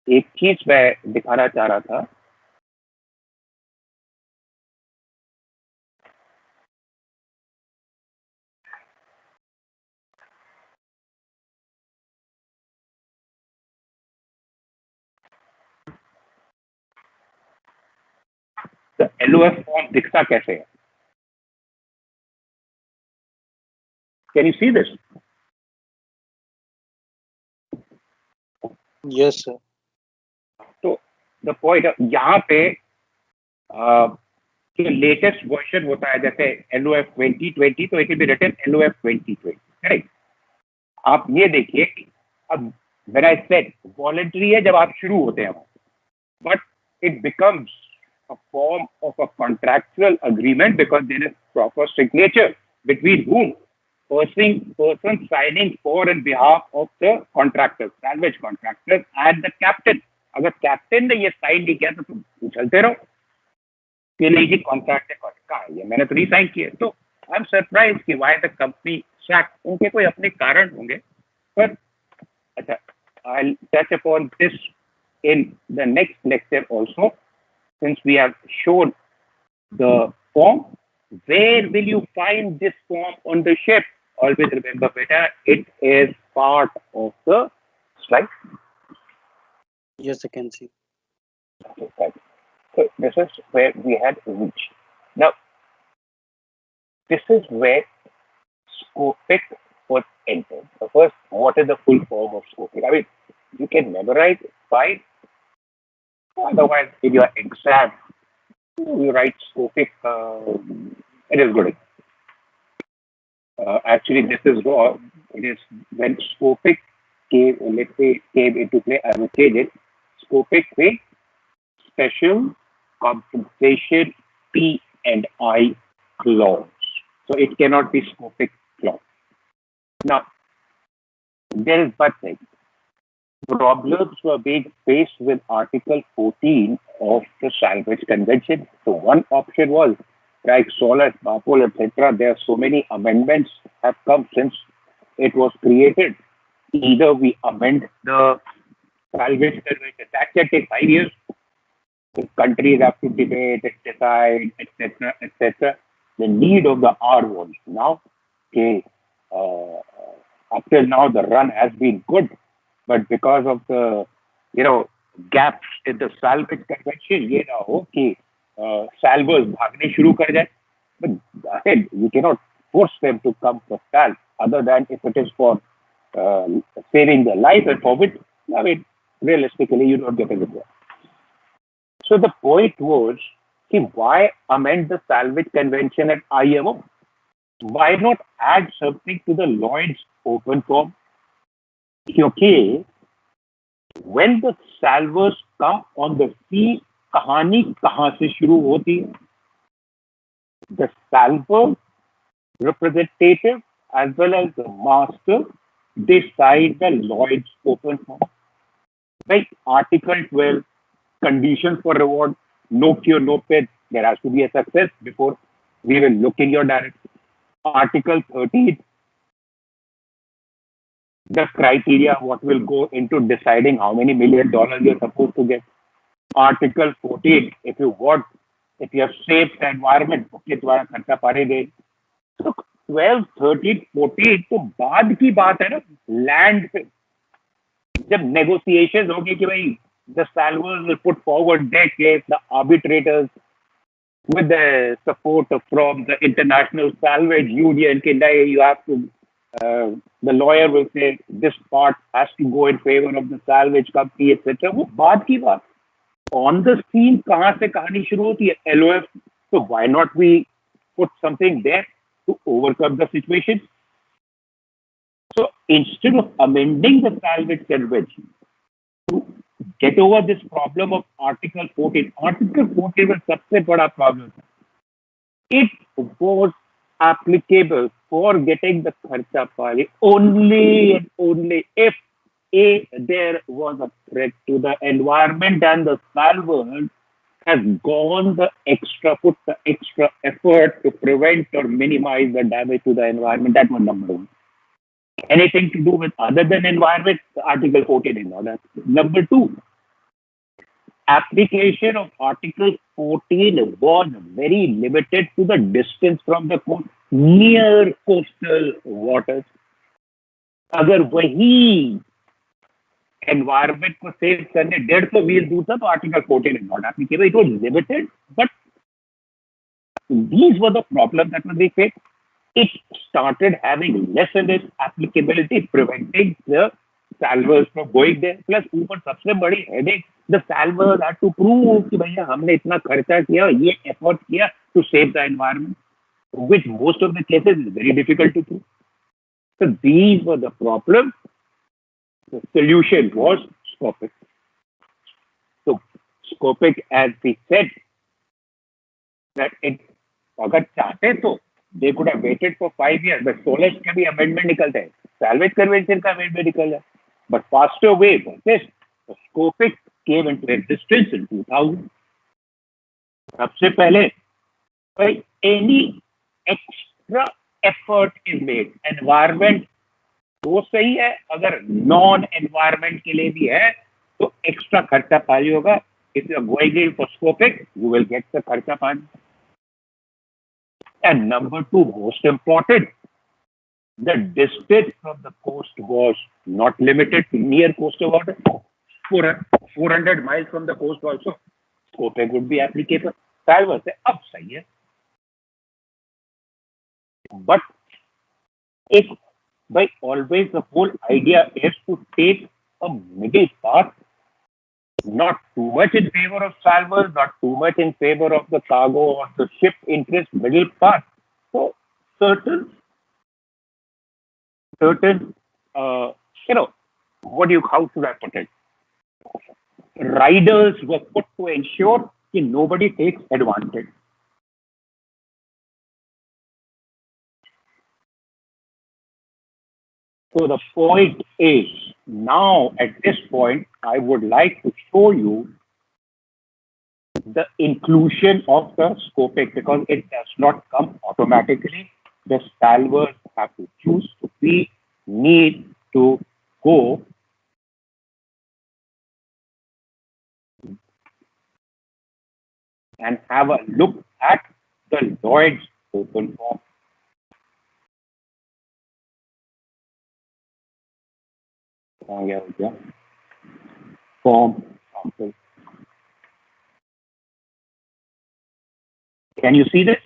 एक चीज मैं दिखाना चाह रहा था. The LOF form दिखता कैसे है? Can you see this? Yes, sir. तो the point यहाँ पे लेटेस्ट वर्जन होता है जैसे LOF 2020 तो it will be written LOF 2020, correct? आप ये देखिए अब when I said voluntary है जब आप शुरू होते हैं, but it becomes a form of a contractual agreement because there is proper signature between whom person signing for and behalf of the contractor, salvage contractor and the captain. अगर captain ने ये sign नहीं किया तो तुम उछलते रहो कि नहीं जी कॉन्ट्रैक्ट है कहा ये मैंने तो नहीं साइन किया. तो आई एम सरप्राइज कि व्हाई द कंपनी सैक. उनके कोई अपने कारण होंगे, पर अच्छा I touch upon this in the next lecture also. Since we have shown the form, where will you find this form on the ship? Always remember, beta, it is part of the slide. Yes, I can see. Okay. So this is where we had reached. Now, this is where scopic was entered. So first, what is the full form of scopic? I mean, you can memorize it, fine. Otherwise, in your exam, you write scopic, it is good. Actually, this is wrong. It is when scopic came into play, I will change it. Scopic with special compensation P&I clause. So it cannot be scopic clause. Now, there is one thing. Problems were being faced with Article 14 of the Salvage Convention. So one option was, like Solar, Bapol, etc. There are so many amendments have come since it was created. Either we amend the Salvage Convention, that can take 5 years. The countries have to debate, decide, etc., etc. The need of the hour was now, okay, up till now the run has been good. But because of the, gaps in the salvage convention, ये ना हो कि salvers भागने शुरू कर जाए. But ahead, you cannot force them to come for sal, other than if it is for saving their life, and for which, I mean, realistically, you don't get a reward. So the point was, why amend the salvage convention at IMO? Why not add something to the Lloyd's open form? क्योंकि when the salvers come on the sea, कहानी कहाँ से शुरू होती है? The salver representative as well as the master decide the Lloyd's open form. Like Article 12, conditions for reward, no cure, no pay. There has to be a success before we will look in your direction. Article 13, the criteria what will go into deciding how many $1 million you're supposed to get. Article 14, if you have saved the environment, उसके द्वारा खर्चा पड़ेगा. So 12, 13, 14 तो बाद की बात है ना, लैंड पे जब negotiations होगी कि भाई the salvors will put forward their case, the arbitrators with the support from the International Salvage Union, you have to, the lawyer will say this part has to go in favor of the salvage company, etc. वो बात की बात. On the scene, कहाँ से कहानी शुरू होती है? LOF. So why not we put something there to overcome the situation? So instead of amending the salvage convention to get over this problem of Article 14 में सबसे बड़ा problem था. It was applicable for getting the kharcha pari only and only if there was a threat to the environment and the salvor has gone the extra effort to prevent or minimize the damage to the environment. That was number one. Anything to do with other than environment, Article 14 is not that. Number two, application of Article 14 was very limited to the distance from the coast, near coastal waters. अगर वही environment को save करने 150 मील दूर था तो Article 14 is not applicable. It was limited, but these were the problems that were being faced. It started having less and less applicability, preventing the salvors from going there. Plus, ऊपर सबसे बड़ी headache, the salvors had to prove कि भैया हमने इतना खर्चा किया, ये effort किया to save the environment, which most of the cases is very difficult to prove. So these were the problems. The solution was Scopic. So Scopic, as we said, that it अगर चाहते तो they could have waited for 5 years, but Solage का भी amendment निकलता है, Salvage Convention का amendment निकल जाए. But faster way was this. The Scopic came into existence in 2000. सबसे पहले, any extra effort is made. Environment तो सही है, अगर नॉन एनवायरमेंट के लिए भी है तो एक्स्ट्रा खर्चा पानी होगा. If you are going in for Scopic, you will get the खर्चा पानी. And number two, most important, the distance from the coast was not limited to near coastal water. 400 miles from the coast also, Scopic would be applicable. Salvor से अब सही है. But if by always the whole idea is to take a middle path, not too much in favor of salvors, not too much in favor of the cargo or the ship interest, middle path. So certain how should I put it? Riders were put to ensure that nobody takes advantage. So the point is, now at this point, I would like to show you the inclusion of the Scopic because it does not come automatically. The salvors have to choose. So we need to go and have a look at the Lloyd's open form. Form sample. Can you see this?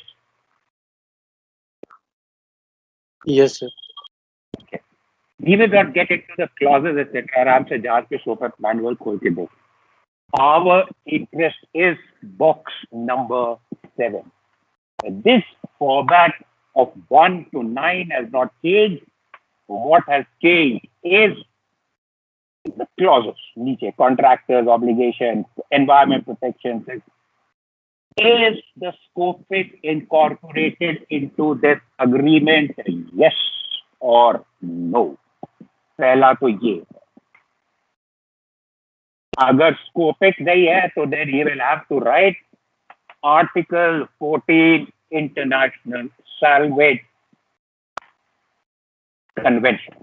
Yes, sir. Okay. We will not get into the clauses, etc. आराम से जहाज पे sofa manual खोल के दो. Our interest is box number 7. This format of 1 to 9 has not changed. What has changed is the clauses, niche, contractors, obligations, environment protection. Is the Scopic incorporated into this agreement? Yes or no? पहला तो ये. अगर Scopic नहीं है तो then he will have to write Article 14 International Salvage Convention.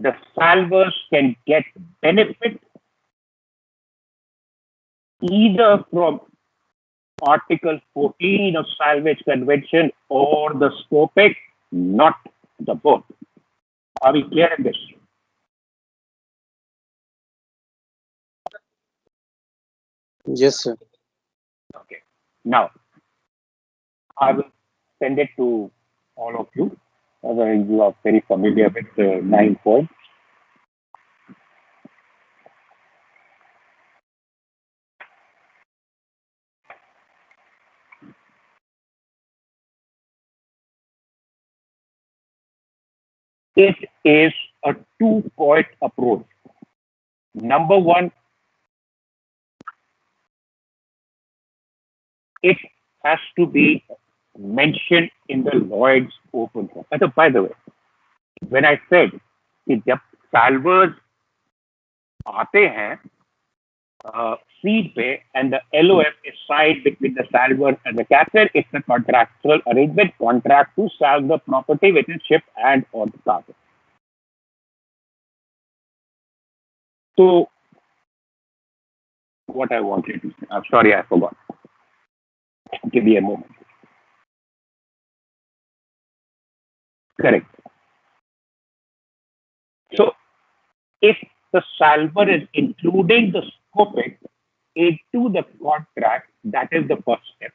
the salvers can get benefit either from Article 14 of Salvage Convention or the Scopic, not the both. Are we clear in this? Yes, sir. Okay. Now, I will send it to all of you. You are very familiar with the 9 points. It is a 2-point approach. Number one, it has to be mentioned in the Lloyd's open form. So, by the way, when I said कि जब salvers आते हैं seed पे and the LOF is signed between the salver and the captain, it's a contractual arrangement, contract to sell the property which is ship and or the cargo. So, what I wanted to say, I'm sorry, I forgot. Give me a moment. Correct. So, if the salver is including the scopic into the contract, that is the first step.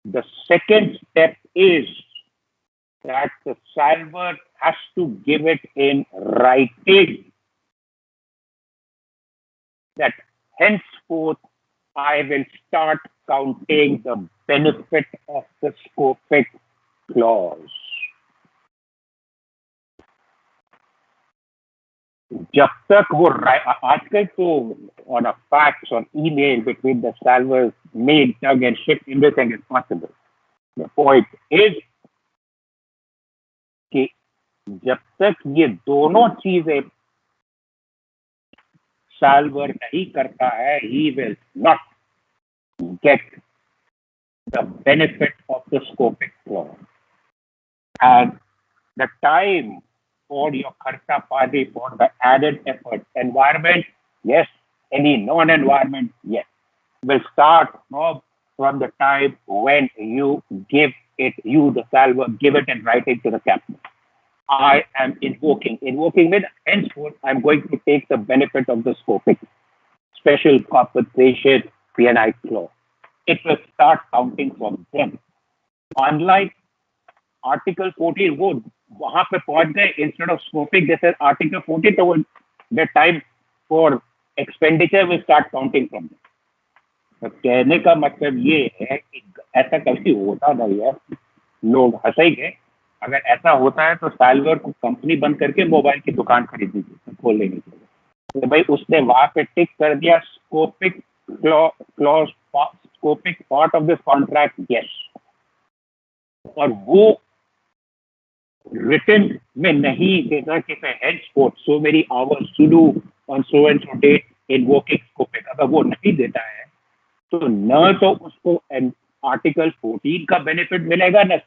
The second step is that the salver has to give it in writing that henceforth I will start counting the benefit of the scopic clause. जब तक वो आजकल तो on a fax or email between the salvers, mail, tug and ship, everything is possible. The point is कि जब तक ये दोनों चीजें salver नहीं करता है, he will not get the benefit of the scopic clause. And the time for your kharta party, for the added effort, environment, yes. Any non-environment, yes. Will start from the time when you give it, you the salver, give it in writing to the captain. I am invoking with henceforth I'm going to take the benefit of the scopic special compensation PNI clause. It will start counting from them. Unlike Article 14, वो वहां पे पहुंच गए, instead of scopic, this is Article 14, तो the time for expenditure will start counting from them. तो कहने का मतलब ये है कि ऐसा कभी होता नहीं है, लोग हंसेंगे। अगर ऐसा होता है तो साल्वर को कंपनी बंद करके मोबाइल की दुकान खरीदनी चाहिए, खोल लेनी चाहिए। तो भाई उसने वहां पे टिक कर दिया SCOPIC clause, SCOPIC part of this contract, yes. और वो रिटन में नहीं देगा कि henceforth so many hours to do on so and so date invoking scopic। अगर वो नहीं देता है तो न तो उसको आर्टिकल 14 का बेनिफिट मिलेगा, न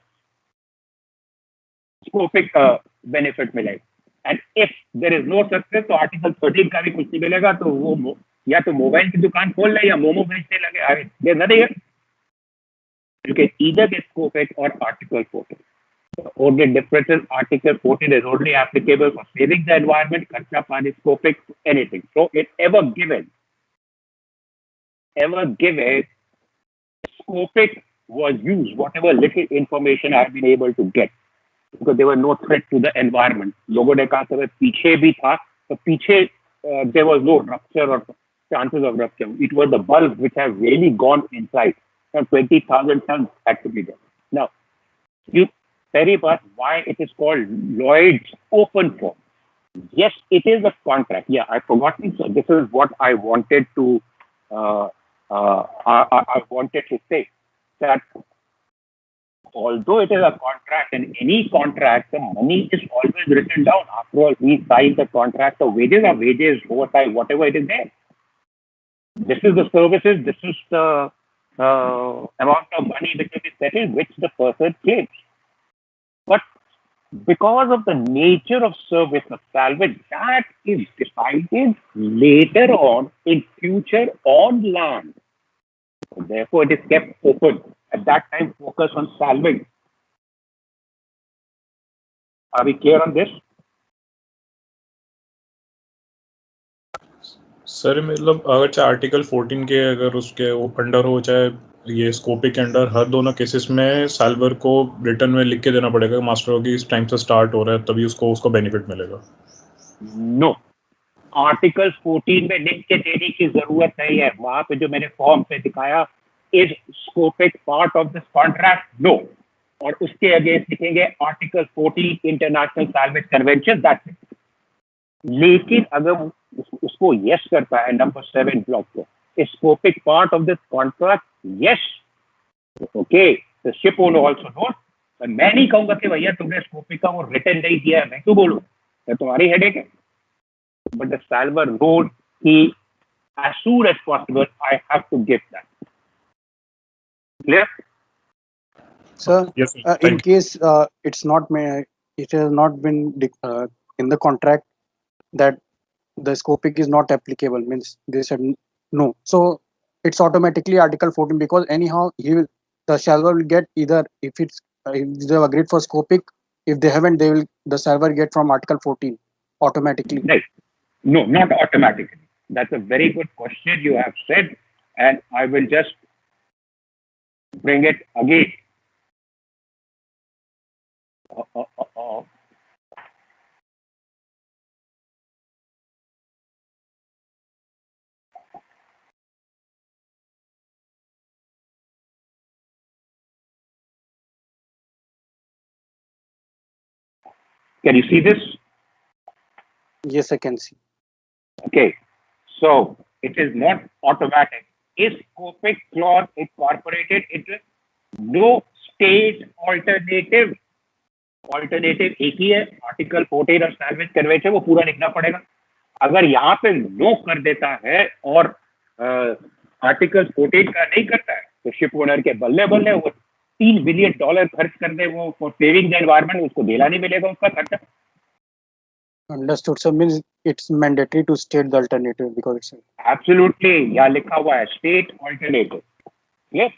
स्कोपिक का बेनिफिट मिलेगा। And if there is no success तो आर्टिकल 13 का भी कुछ नहीं मिलेगा। तो वो या तो मोबाइल की दुकान खोल ले या मोमो बेचने लगे। आगे there nothing here, you can either get scopic or article 14. The only difference is Article 14 is only applicable for saving the environment, kharcha pani, scopic, anything. So it ever given, scopic was used, whatever little information I have been able to get, because there were no threat to the environment. लोगों ने कहा था पीछे भी था, तो पीछे there was no rupture or chances of rupture. It was the bulb which have really gone inside. And 20,000 tons had to be there. Now, you very much why it is called Lloyd's open form. Yes, it is a contract. Yeah, I forgot. So this is what I wanted to I wanted to say, that although it is a contract, and any contract, the money is always written down. After all, we sign the contract. So wages are wages, overtime, whatever it is there. This is the services. This is the amount of money which will be settled, which the person claims. But because of the nature of service of salvage, that is decided later on in future on land. So therefore, it is kept open. At that time, focus on salvage. Are we clear on this? Sir मतलब अगर चाहे article 14 के अगर उसके under हो चाहे ये स्कोपिक के अंडर, हर दोनों केसेस में साल्वर को रिटर्न में लिख के देना पड़ेगा मास्टर की इस टाइम से स्टार्ट हो रहा है तभी उसको बेनिफिट मिलेगा. नो, आर्टिकल 14 में लिख के देने की जरूरत नहीं है. वहां पे जो मैंने फॉर्म पे दिखाया, is SCOPIC part of this contract? No. और उसके अगेंस्ट लिखेंगे article 14 international salvage convention, that's it. लेकिन अगर उसको यस करता है नंबर 7 ब्लॉक को, SCOPIC part of this contract, yes, okay, the ship owner also note. मैं नहीं कहूंगा कि भैया तुमने स्कोपिक का वो रिटर्न नहीं दिया है, मैं क्यों बोलूं, ये तुम्हारी हेडेक है. But the salver wrote, as soon as possible, I have to give that. Clear? Sir, Yes, sir. in case it has not been in the contract that the scopic is not applicable, means they said no. So it's automatically Article 14 because anyhow the salver will get either if they have agreed for scopic, if they haven't, the salver get from Article 14 automatically. Right. No, not automatically. That's a very good question you have said, and I will just bring it again. Can you see this? Yes, I can see. Okay, so it is not automatic. Is scopic clause incorporated into no state alternative? Alternative एक ही है, article 14 और salvage convention, वो पूरा लिखना पड़ेगा. अगर यहाँ पे नो कर देता है और आर्टिकल 14 का नहीं करता है तो शिप ओनर के बल्ले बल्ले वो $3 बिलियन खर्च कर दे वो फॉर सेविंग द एनवायरमेंट, उसको देना नहीं मिलेगा उसका खर्चा. Understood. So means it's mandatory to state the alternative because it's absolutely, यहाँ लिखा हुआ है state alternative. Yes,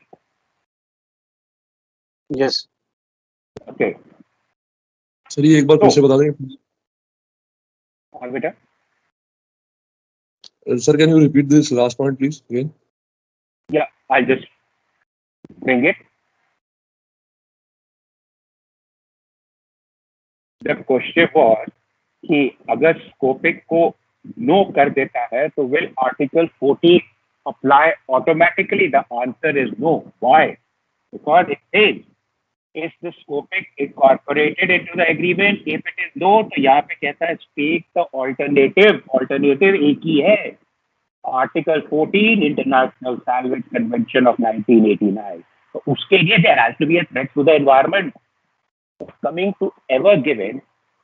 yes. Okay. Sir ये एक बार फिर से बता दें और बेटा, sir, can you repeat this last point please again? या I just bring it. The question was कि अगर स्कोपिक को नो कर देता है तो will article 14 apply automatically? The answer is no. Why? Because it says, is the scopic incorporated into the agreement? If it is no, तो यहाँ पे कहता है state the alternative. Alternative एक ही है, Article 14 International Salvage Convention of 1989. तो उसके लिए there has to be a threat to the environment. Coming to ever given,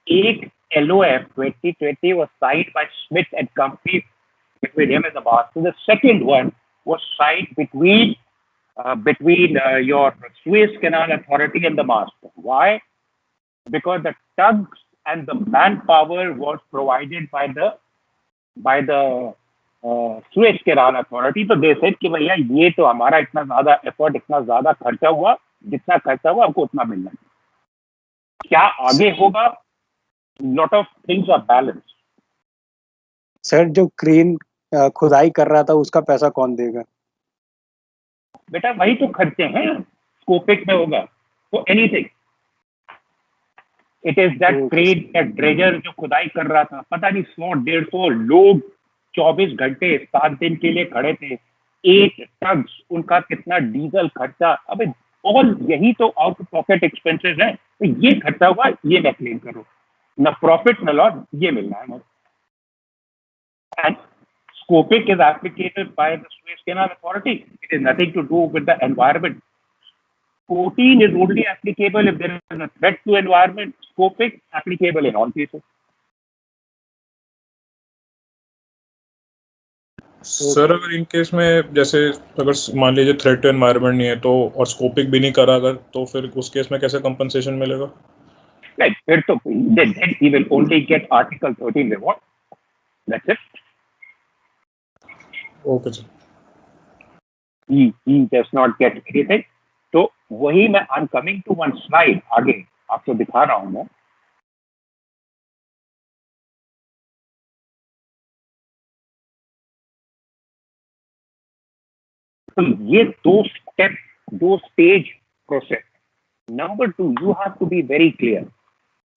एक LOF 2020 was signed by Smith and Company between him and the master. The second one was signed between your Suez Canal Authority and the master. Why? Because the tugs and the manpower was provided by the Suez Canal Authority. So they said कि भैया ये तो हमारा इतना ज़्यादा effort, इतना ज़्यादा खर्चा हुआ, जितना खर्चा हुआ हमको उतना मिलना है. क्या आगे होगा? Lot of things are balanced. Sir जो क्रेन खुदाई कर रहा था उसका पैसा कौन देगा? बेटा वही तो खर्चे हैं, स्कोपिक में होगा तो anything. It is that crane या ड्रेजर जो खुदाई कर रहा था, पता नहीं 100-150 लोग 24 घंटे 7 दिन के लिए खड़े थे, 8 टग्स, उनका कितना डीजल खर्चा. अबे ऑल यही तो आउट ऑफ पॉकेट एक्सपेंसेस है. तो ये खर्चा हुआ, ये मैं क्लेम करूँ, न प्रॉफिट न लॉस, ये मिलना है मुझे. And Scopic is applicable by the Suez Canal Authority. It is nothing to do with the environment. 14 is only applicable if there is a threat to environment. Scopic applicable in all cases. Sir अगर in case में जैसे अगर मान लीजिए threat to environment नहीं है तो और स्कोपिक भी नहीं करा अगर, तो फिर उस केस में कैसे कंपनसेशन मिलेगा? Right. Then he will only get Article 13 reward. That's it. Okay, sir. He does not get anything. तो वही मैं I'm coming to one slide आगे आपको दिखा रहा हूँ मैं. तो ये दो stage process. Number 2, you have to be very clear.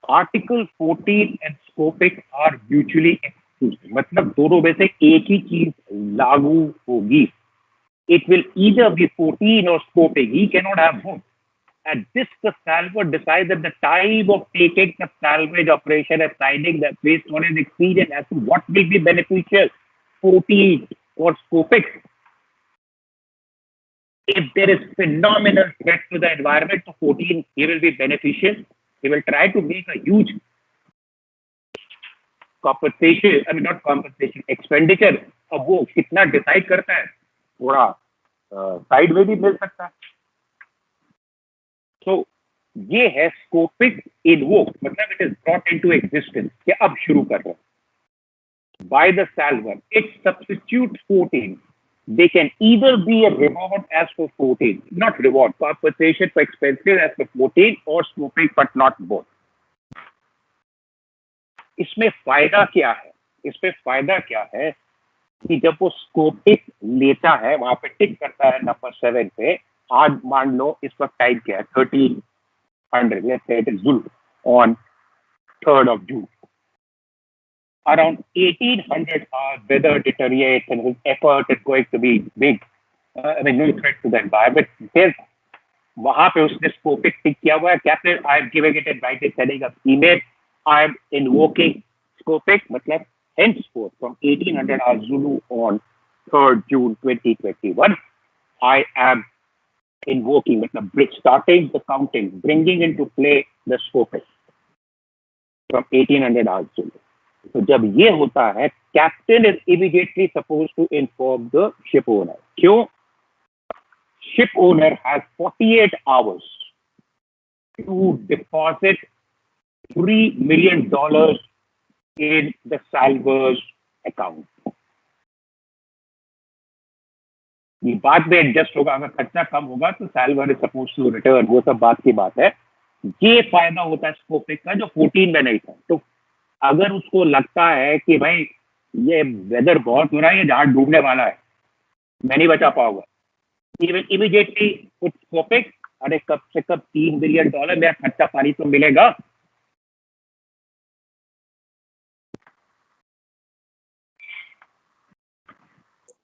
Article 14 and Scopic are mutually exclusive. मतलब दोनों में से एक ही चीज लागू होगी. It will either be 14 or Scopic. He cannot have both. At this, the salver decides at the time of taking the salvage operation and signing that based on his experience as to what will be beneficial, 14 or Scopic. If there is phenomenal threat to the environment, to 14, he will be beneficial. He will try to make a huge compensation, I mean not compensation, expenditure. अब वो कितना decide करता है थोड़ा side में भी मिल सकता है. तो ये है स्कोपिक इन्वोक, मतलब it is brought into existence कि अब शुरू कर रहे हैं by the salvor. It substitute 14. They can either be a reward as for 14, not reward, compensation for expenses as for 14 or Scopic, but not both. इसमें फायदा क्या है? इसमें फायदा क्या है कि जब वो स्कोपिक लेता है, वहां पे टिक करता है नंबर 7 पे. आज मान लो इस वक्त टाइम क्या है 1300, let's say it is Zulu on 3rd of June. Around 1800 hours, weather deteriorates and his effort is going to be big. I mean, no threat to the environment. Then, वहाँ पे उसने Scopic टिक किया हुआ है. Captain, I am giving it and writing, sending an email. I am invoking Scopic, मतलब henceforth from 1800 hours Zulu on 3rd June 2021. I am invoking, मतलब starting the counting, bringing into play the Scopic from 1800 hours Zulu. तो जब ये होता है, captain is immediately suppose to inform the ship owner. क्यों? Ship owner has 48 hours to deposit $3 million in the Salvage account. ये बाद में adjust होगा, अगर खर्चा कम होगा तो Salvage is suppose to return, वो सब बात की बात है. ये फायदा होता है स्कोपिक का जो 14 में नहीं था. तो अगर उसको लगता है कि भाई ये वेदर बहुत हो रहा है, ये जहाज डूबने वाला है, मैं नहीं बचा पाऊंगा, इमीडिएटली पुट स्कोपिक, अरे कब से कब $3 बिलियन मेरा खर्चा पानी तो मिलेगा.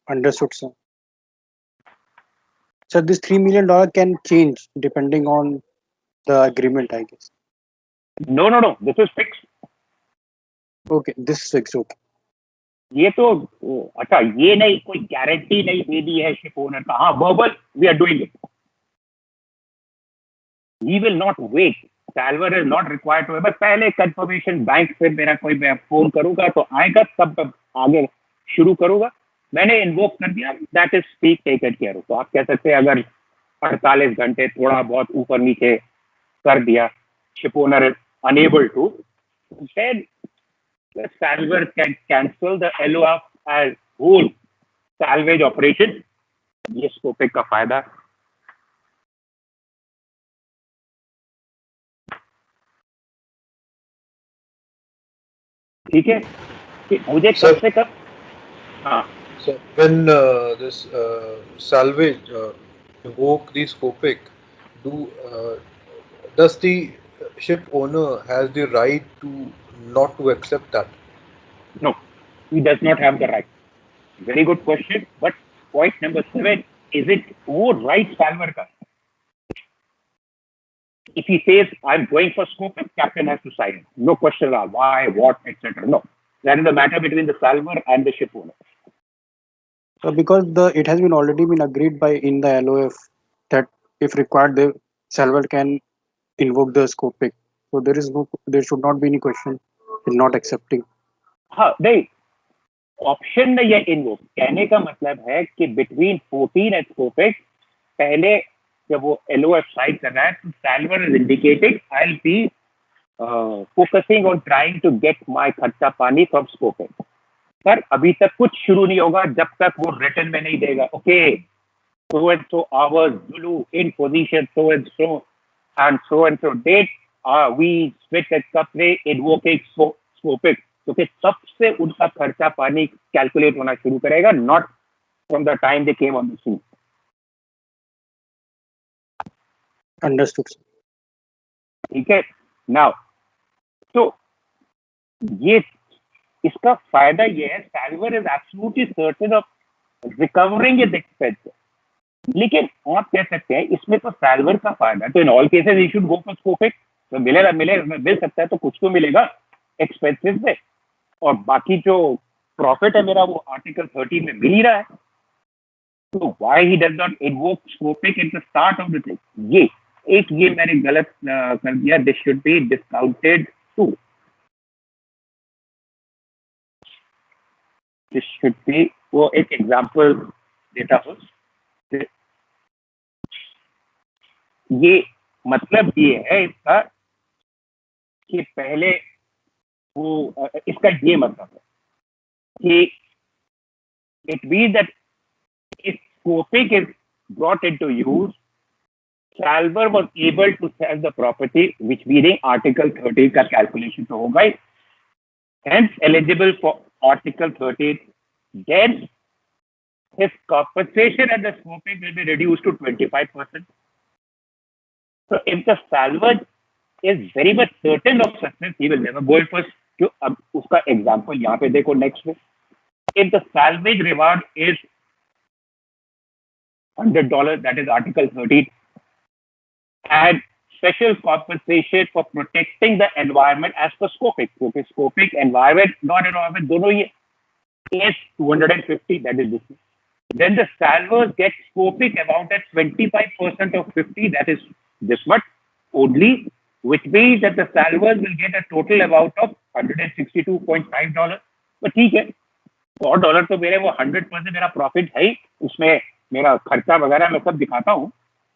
Understood, sir. So this $3 million can change depending on the agreement, I guess. No, this is fixed. Okay, this is fixed. Okay. ये तो अच्छा, ये नहीं, कोई गारंटी नहीं दे दी है शिप ओनर का. हाँ, verbal we are doing it. He will not wait. Salvor is not required to, बस पहले कंफर्मेशन बैंक से मेरा कोई, मैं फोन करूंगा तो आएगा, तब आगे शुरू करूंगा. मैंने इन्वोक कर दिया, that is speak taken care of. तो आप कह सकते हैं अगर 48 घंटे थोड़ा बहुत ऊपर नीचे कर दिया, ship owner is unable to, then the salver can cancel the LOF as whole salvage operation. ये स्कोपिक का फायदा. ठीक है कि मुझे कम से कम. हाँ. So when this salvage invoke the Scopic, does the ship owner has the right to not to accept that? No, he does not have the right. Very good question. But point number 7, is it वो right salver का? If he says I'm going for Scopic, captain has to sign. No question at all. Why, what, etc. No, that is the matter between the salver and the ship owner. So because it has been already been agreed by in the LOF that if required the salver can invoke the Scopic. So there should not be any question in not accepting. हाँ नहीं, option में ये invoke कहने का मतलब है कि between 14 and Scopic, पहले जब वो LOF साइन कर रहा है तो salvor is indicating I will be focusing on trying to get my खर्चा पानी from scoping. सर अभी तक कुछ शुरू नहीं होगा जब तक वो रिटर्न में नहीं देगा. Okay, so and so hours Zulu in position so and so date we switch at company invoking scoping. तो फिर तब से उनका खर्चा पानी कैलकुलेट होना शुरू करेगा, not from the time they came on the scene. Understood. ठीक है. नाउ तो ये इसका फायदा ये है, salvor is absolutely certain of recovering is expensive. लेकिन आप कह सकते हैं इसमें तो सैल्वर का फायदा, तो in all cases you should go for SCOPIC. तो मिलेगा मिल सकता है तो कुछ तो मिलेगा एक्सपेंसिव में, और बाकी जो प्रॉफिट है मेरा वो आर्टिकल 13 में मिल ही रहा है. तो why he does not invoke SCOPIC in the start of the thing. ये मैंने गलत कर दिया. This should be discounted to. This should be, वो एक एग्जांपल देता हूँ. ये मतलब ये है इसका कि पहले वो इसका ये मतलब है कि it means that if scoping is brought into use, Salver was able to sell the property, which meaning Article 13 का calculation तो होगा ही, hence eligible for Article 13. Then his compensation and the scoping will be reduced to 25%. So if the salvage is very much certain of success, he will never go in first. क्यों? अब उसका example यहाँ पे देखो next में. If the salvage reward is $100, that is Article 13, and special compensation for protecting the environment as per scoping. क्योंकि scoping environment, non-environment दोनों ही is 250, that is this. Then the salvers get scoping amount at 25% of 50, that is this much only, which means that the salvers will get a total amount of $162.5. तो ठीक है, $100 तो मेरे वो 100% मेरा profit है ही, उसमें मेरा खर्चा वगैरह मैं सब दिखाता हूँ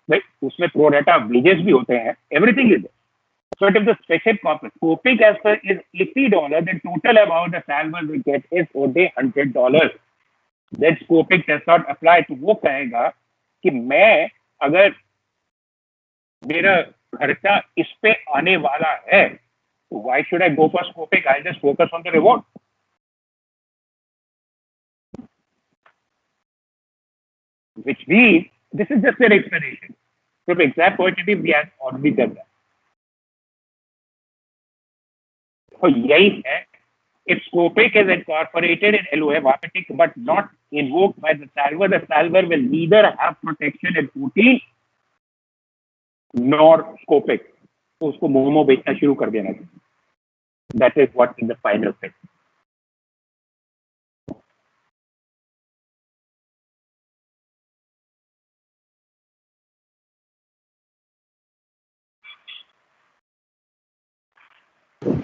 भाई, उसमें प्रो रेटा वेजेस भी होते हैं, everything is. So if the special scoping as per is $80, then total amount the salver will get is only $100. Then scoping does not apply. तो वो कहेगा कि मैं अगर मेरा खर्चा इस पे आने वाला है तो why should I go for scoping? I'll just focus on the reward. Which means this is just an explanation. From exam point of view, we have already done that. So यही है, if scoping is incorporated in LOA, but not invoked by the salver will neither have protection in 14 nor scoping. तो उसको मोमो बेचना शुरू कर देना चाहिए. That is what is the final thing.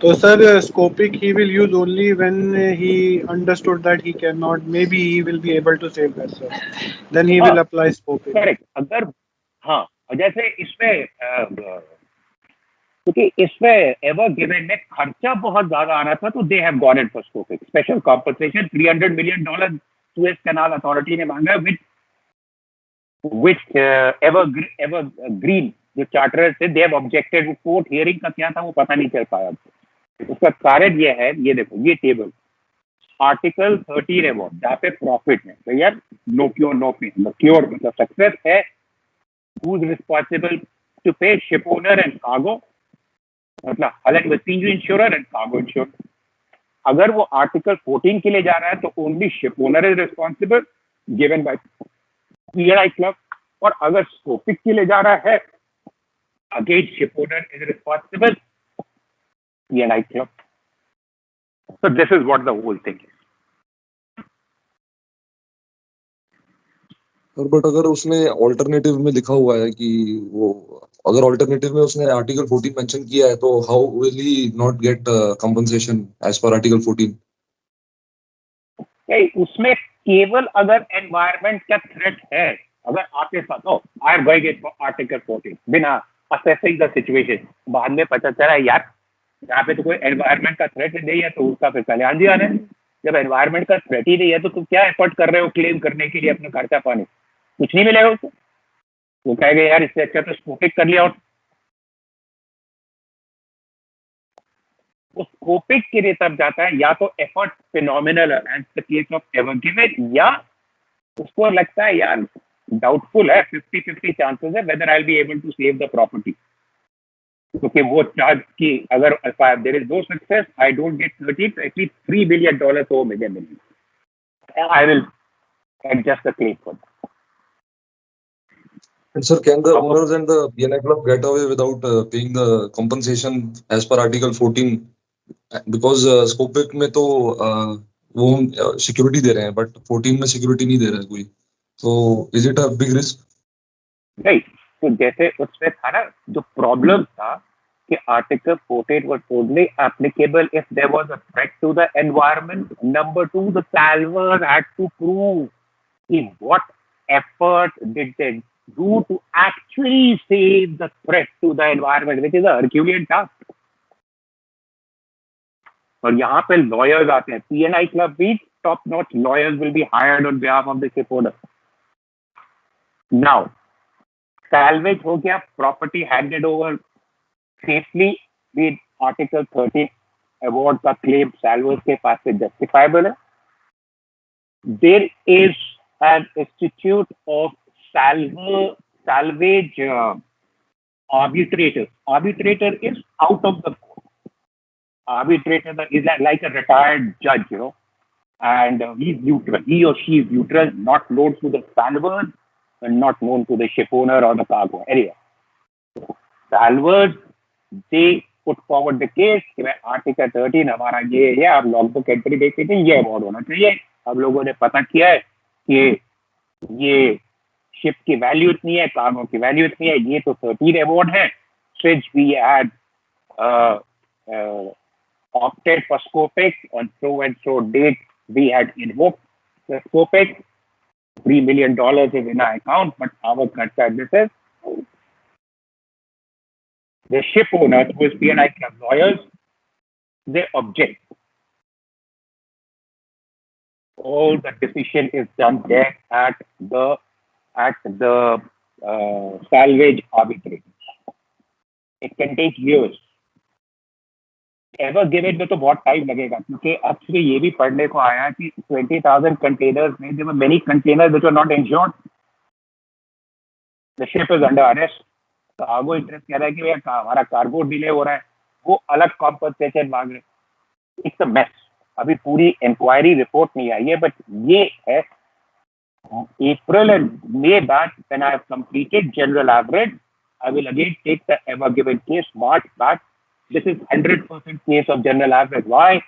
So sir, Scopic he will use only when he understood that he cannot, maybe he will be able to save that, sir. Then he will apply Scopic. Correct. अगर हाँ, जैसे इसमें क्योंकि इसमें ever given में खर्चा बहुत ज्यादा आ रहा था तो they have gone in for scoping. Special compensation $300 million Suez canal authority ने मांगा, विच एवर ग्रीन जो चार्टर थे they have objected. Court hearing का क्या था वो पता नहीं चल पाया. उसका कारण ये है, ये देखो ये टेबल आर्टिकल 13 है वो जहाँ पे प्रॉफिट है. तो यार नो क्योर नो पे, क्योर मतलब सक्सेस है. हु इज रिस्पॉन्सिबल टू पे? शिप ओनर एंड कार्गो, मतलब अलग machinery insurer and cargo insurer. अगर वो आर्टिकल 14 के लिए जा रहा है तो only ship owner is responsible given by pi club. और अगर स्कोपिक के लिए जा रहा है again ship owner is responsible pi club. So this is what the whole thing is. But अगर उसने ऑल्टरनेटिव में लिखा हुआ है कि वो, अगर ऑल्टरनेटिव में उसने आर्टिकल 14 मेंशन किया है तो how will he not get compensation as per article 14? उसमें केवल अगर एनवायरनमेंट का थ्रेट है, अगर आपके साथ हो I am going it for article 14 बिना असेसिंग द सिचुएशन, बाद में पता चला यार यहाँ पे तो कोई एनवायरमेंट का थ्रेट नहीं है तो उसका फिर कल्याण जी आना है। जब एनवायरमेंट का थ्रेट ही नहीं है तो तुम क्या एफर्ट कर रहे हो क्लेम करने के लिए अपना खर्चा पानी? कुछ नहीं मिलेगा उसको। वो कहेगा यार इससे अच्छा तो स्कोपिक कर लिया। और वो स्कोपिक के लिए तब जाता है या तो effort phenomenal and the case of ever given, या उसको लगता है यार डाउटफुल है, 50-50 चांसेस है whether I will be able to save the property. क्योंकि वो चार्ज की अगर there is no success I don't get 30 at least $3 billion तो मुझे मिलेगा। I will adjust the claim for that. And sir, can the owners and the BNI club get away without paying the compensation as per Article 14? Because Scopic में तो वो security दे रहे हैं, but 14 में security नहीं दे रहा है कोई, तो is it a big risk? Right, तो जैसे उसमें था ना, जो प्रॉब्लम था कि article 14 was only applicable if there was a threat to the environment. Number two, the salvers had to prove in what effort did they do to actually save the threat to the environment, which is a Herculean task. और यहाँ पे lawyers आते हैं, PNI club भी top notch lawyers will be hired on behalf of the ship owner. Now, salvage हो गया, property handed over safely with Article 13 award का claim salvage के पास से justifiable है. There is an institute of salvage arbitrator. Arbitrator is out of the court. Arbitrator is like a retired judge, you know, and he's neutral. He or she is neutral, not known to the salvers and not known to the ship owner or the cargo area. So, salvers, they put forward the case कि भाई article 13 हमारा ये है, आप log book entry देखते थे, ये award होना चाहिए। अब लोगों ने पता किया है कि ये शिप की वैल्यू इतनी है, कार्गो की वैल्यू इतनी है, ये तो 13 अवार्ड है। Since we had opted for Scopex on so and so date, we had invoked the Scopex. $3 million is in our account, but our contract this is the ship owners, who is PNI club lawyers, they object. All the decision is done there at the salvage arbitration. It can take years. Ever given में तो बहुत time लगेगा, क्योंकि actually ये भी पढ़ने को आया कि 20,000 कंटेनर्स में there were many containers which are not insured. The ship is under arrest. Cargo interest कह रहा है कि भैया हमारा कार्गो डिले हो रहा है, वो अलग कॉम्पनसेशन मांग रहे। It's a mess. अभी पूरी इंक्वायरी रिपोर्ट नहीं आई है, बट ये है April and May back when I have completed general average, I will again take the Ever Given case March back. This is 100% case of general average. Why?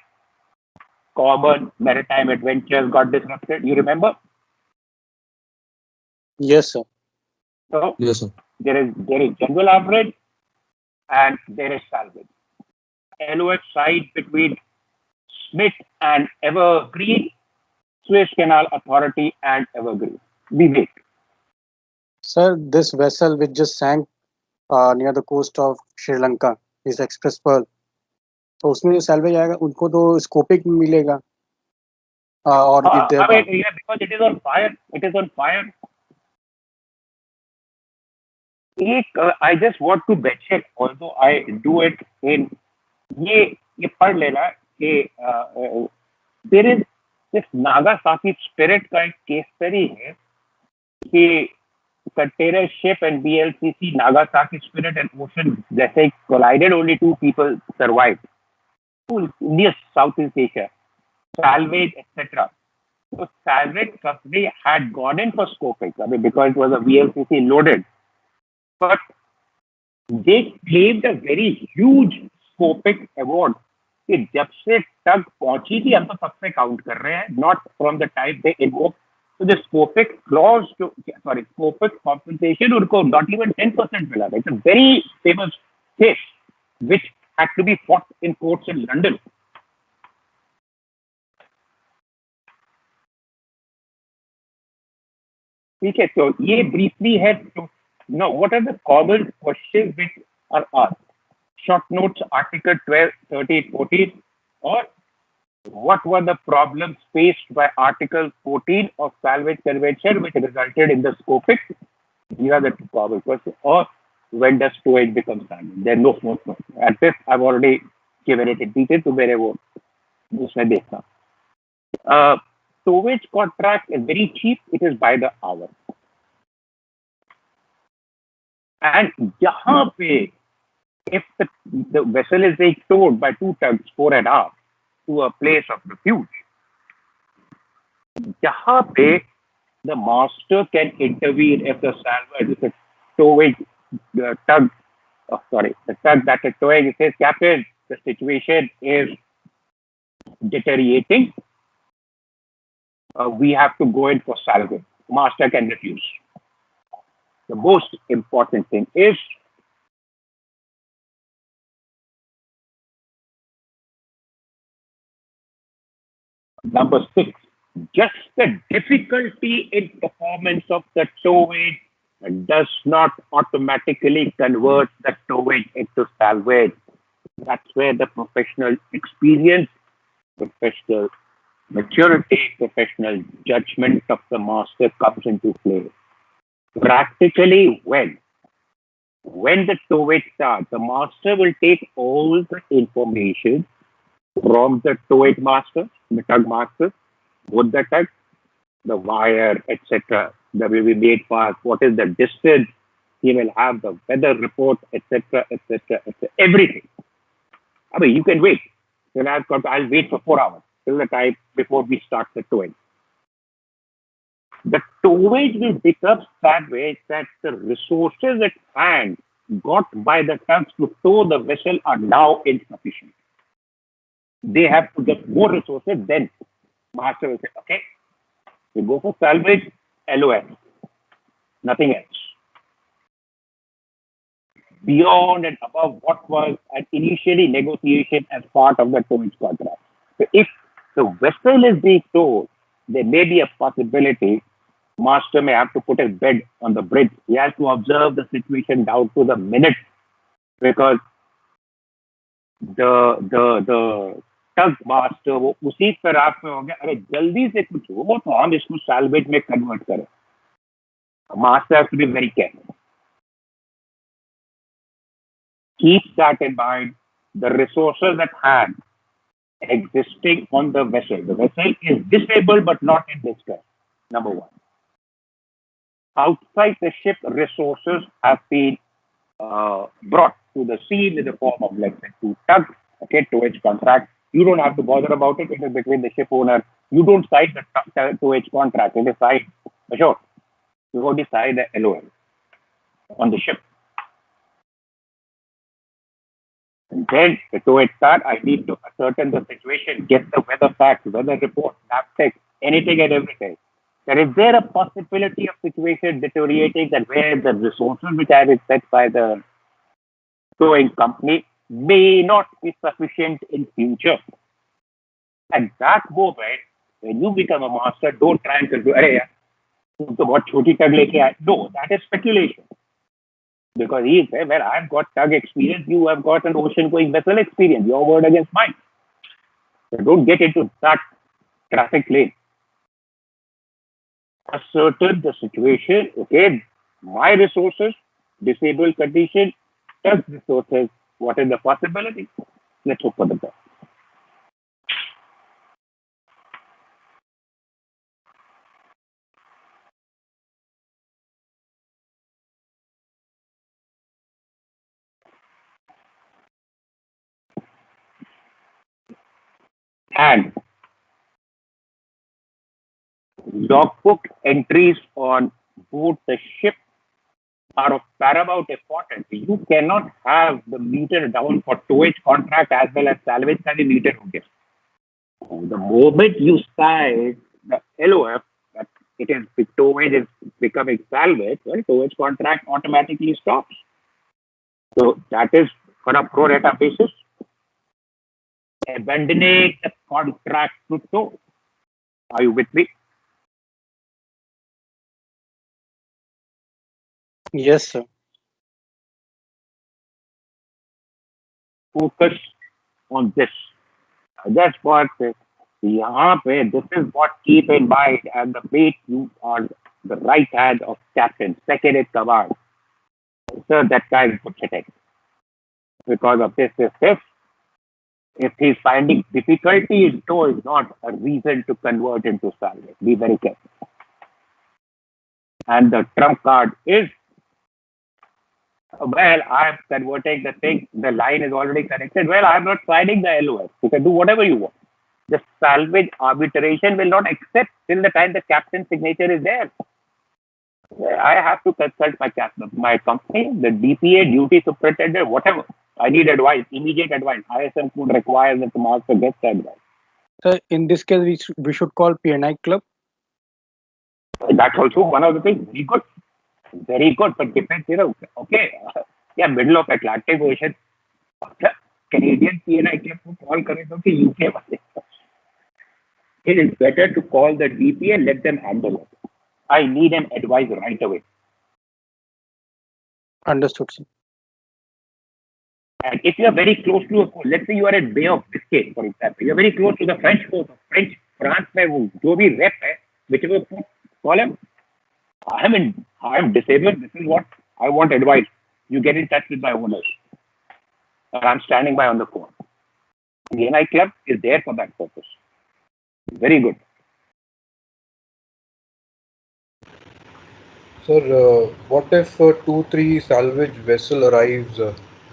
Common maritime adventures got disrupted. You remember? Yes, sir. So Yes, sir. there is general average and there is salvage. LOF side between Smith and Evergreen, Suez Canal Authority and Evergreen. We wait. Sir, this vessel which just sank near the coast of Sri Lanka, is Express Pearl, तो उसमें जो salvage आएगा उनको तो स्कोपिक मिलेगा। और if they yeah, because it is on fire. It is on fire. I just want to mention, although I do it in ये पढ़ लेना कि there is this Nagasaki spirit का एक केस स्टडी है कि container ship and BLCC Nagasaki Spirit and Ocean जैसे collided, only 2 people survived. Near Southeast Asia, salvage, etc. So salvage company had gone in for scoping, I mean, because it was a VLCC loaded, but they claimed a very huge scoping award कि जब से तक पहुंची थी, हम तो तब से काउंट कर रहे हैं, not from the time they invoked. So the Scopic clause, Scopic compensation, उनको not even 10% मिला. It's a very famous case which had to be fought in courts in London. ठीक है, तो ये briefly है. Now, what are the common questions which are asked? short notes Article 12, 13, 14, or what were the problems faced by Article 14 of Salvage Convention which resulted in the scoping? These are the two common questions. Or when does towage become standard? There are no more questions. At this, I've already given it in detail to मेरे वो उसमें देखना. Towage contract is very cheap. It is by the hour. And यहाँ पे, if the vessel is being towed by two tugs, 4.5, to a place of refuge, यहाँ पे the master can intervene if the salvage, if the towage the tug that is towing, it says, Captain, the situation is deteriorating. We have to go in for salvage. Master can refuse. The most important thing is number 6. Just the difficulty in performance of the towage does not automatically convert the towage into salvage. That's where the professional experience, professional maturity, professional judgment of the master comes into play. Practically, when the towage starts, the master will take all the information from the towage master, the tug master, both the tug, the wire, etc. That will be made fast. What is the distance? He will have the weather report, etc., etc., etc. Everything. I mean, you can wait. Then I'll wait for 4 hours till the time before we start the towing. The towage will become salvage that the resources at hand got by the tugs to tow the vessel are now insufficient. They have to get more resources. Then master will say, okay, we go for salvage, LOS, nothing else. Beyond and above what was an initially negotiation as part of the towage contract. So if the vessel is being towed, there may be a possibility master may have to put a bed on the bridge. He has to observe the situation down to the minute, because the tug master वो उसी फिराक में हो गया, अरे जल्दी से कुछ हो तो हम इसको salvage में convert करें. Master has to be very careful. Keep that in mind. The resources at hand existing on the vessel. The vessel is disabled but not in distress. Number 1. Outside the ship, resources have been brought to the scene in the form of, let's say, 2 tugs, okay, towage contract. You don't have to bother about it. It is between the ship owner. You don't sign the towage contract. It is signed, sure. You only sign the LOL on the ship. And then the towage start, I need to ascertain the situation, get the weather facts, weather report, map text, anything and everything. Then is there a possibility of situation deteriorating that where the resources which have been set by the towing company may not be sufficient in future? At that moment, when you become a master, don't try and conclude, "Arey yaar, tum to bahut choti tug leke aaye." No, that is speculation. Because he said, well, I've got tug experience, you have got an ocean going vessel experience, your word against mine. So don't get into that traffic lane. Ascertain the situation, okay, my resources, disabled condition, tug resources, what is the possibility? Let's hope for the best. And logbook entries on board the ship are of paramount importance. You cannot have the meter down for towage contract as well as salvage का भी meter हो गया. The moment you sign the LOF that it is towage is becoming salvage, well, towage contract automatically stops. So that is on a pro rata basis. Abandoning the contract to tow. Are you with me? Yes, sir. focus on this. That's what यहाँ पे this is what keep in mind, and the mate you are the right hand of captain, second in command. Sir, that guy is pathetic because of this. If he's finding difficulty in tow, is not a reason to convert into salvage. Be very careful. And the trump card is, well, I'm converting the thing. The line is already connected. Well, I'm not signing the LOS. You can do whatever you want. The salvage arbitration will not accept till the time the captain's signature is there. I have to consult my company, the DPA, duty superintendent, whatever. I need advice, immediate advice. ISM could require that the master gets the advice. So in this case, we should call PNI club. That's also one of the things. Very good, but depends, okay. Yeah, middle of Atlantic Ocean. Canadian PNI club को call करें तो कि UK वाले. It is better to call the DPA and let them handle it. I need an advice right away. Understood, sir. And if you are very close to a port, let's say you are at Bay of Biscay, for example, you are very close to the French coast, France में वो जो भी rep है, whichever port, call him. I am disabled. This is what I want advice. You get in touch with my owners. And I'm standing by on the phone. The NI club is there for that purpose. Very good. Sir, what if a 2-3 salvage vessel arrives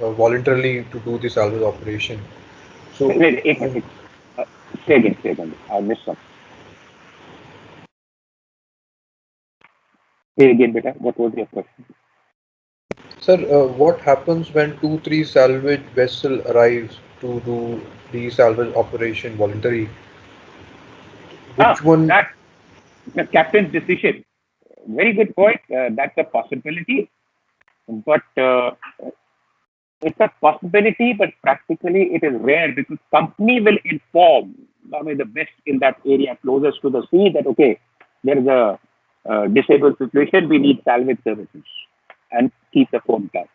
voluntarily to do the salvage operation? So, Wait, say again. I missed something. Say again, beta. What was your question? sir, what happens when 2-3 salvage vessel arrives to do the salvage operation voluntary? Which one? That's the captain's decision. Very good point. That's a possibility. But it's a possibility, but practically it is rare because company will inform the best in that area closest to the sea that, okay, there is a disabled situation, we need salvage services and keep the phone down.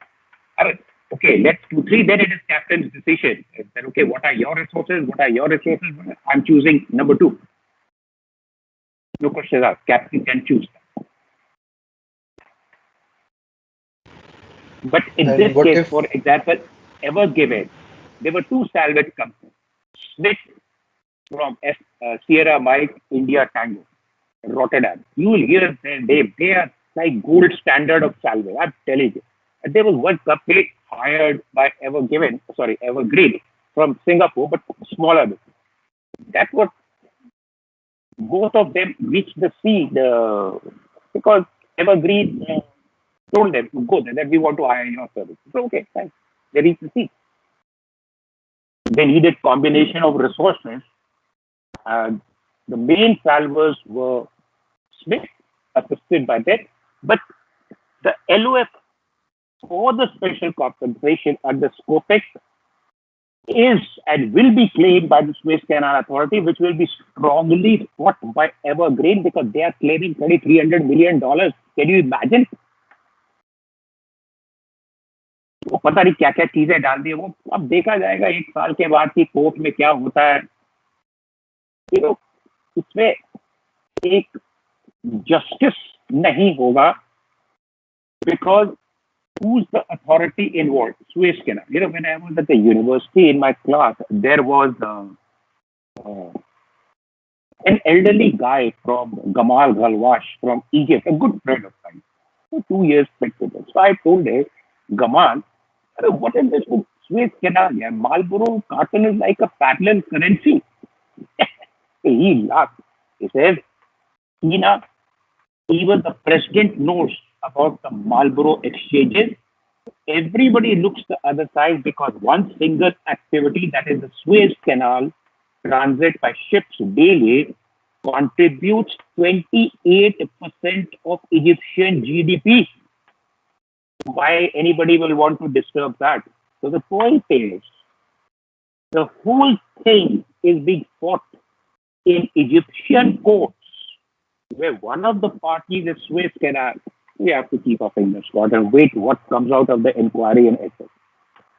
Okay, let's 2-3, then it is captain's decision. Then, okay, what are your resources? I'm choosing number 2. No questions asked. Captain can choose. But in And this what case, if- for example, Ever Given, there were 2 salvage companies. Smith from Sierra Mike, India Tango, Rotterdam. You will hear their name. They are like gold standard of salvage. I'm telling you. And there was one company hired by Evergreen from Singapore, but smaller. That's what both of them reached the sea because Evergreen told them to go there, that we want to hire your service. So, okay, fine. They reached the sea. They needed combination of resources. And the main salvers were Smith, assisted by them. But the LOF for the special compensation under Scopex is and will be claimed by the Suez Canal Authority, which will be strongly fought by Evergreen because they are claiming $300 million. Can you imagine? वो पता नहीं क्या क्या चीजें डाल दी वो अब देखा जाएगा 1 साल के बाद की कोर्ट में क्या होता है इसमें एक जस्टिस नहीं होगा because who's the authority involved? Suez Canal. When I was at the university in my class, there was an elderly guy from Gamal Ghalwash from Egypt, a good friend of mine, for 2 years spent with us. So I told him, Gamal, what is this with Suez Canal? Yeah, Marlboro carton is like a parallel currency. He laughed. He says, Tina, even the president knows about the Marlboro exchanges. Everybody looks the other side because one single activity, that is the Suez Canal transit by ships daily, contributes 28% of Egyptian GDP. Why anybody will want to disturb that? So the point is, the whole thing is being fought in Egyptian courts, where one of the parties is Suez Canal. We have to keep our fingers crossed and wait what comes out of the inquiry in Essex.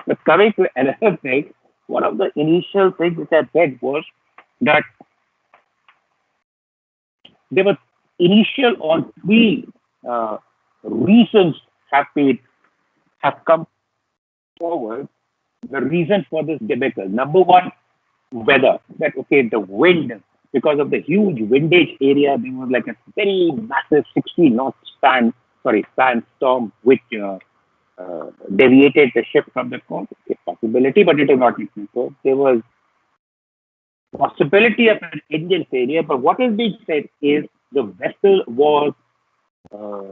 But coming to another thing, one of the initial things which I read was that there were initial on three reasons have come forward. The reason for this debacle. Number one, weather. That okay, the wind, because of the huge windage area, there was like a very massive 60 knot sandstorm which deviated the ship from the course. A possibility, but it is not equal. So there was possibility of an engine failure, but what is being said is the vessel was uh,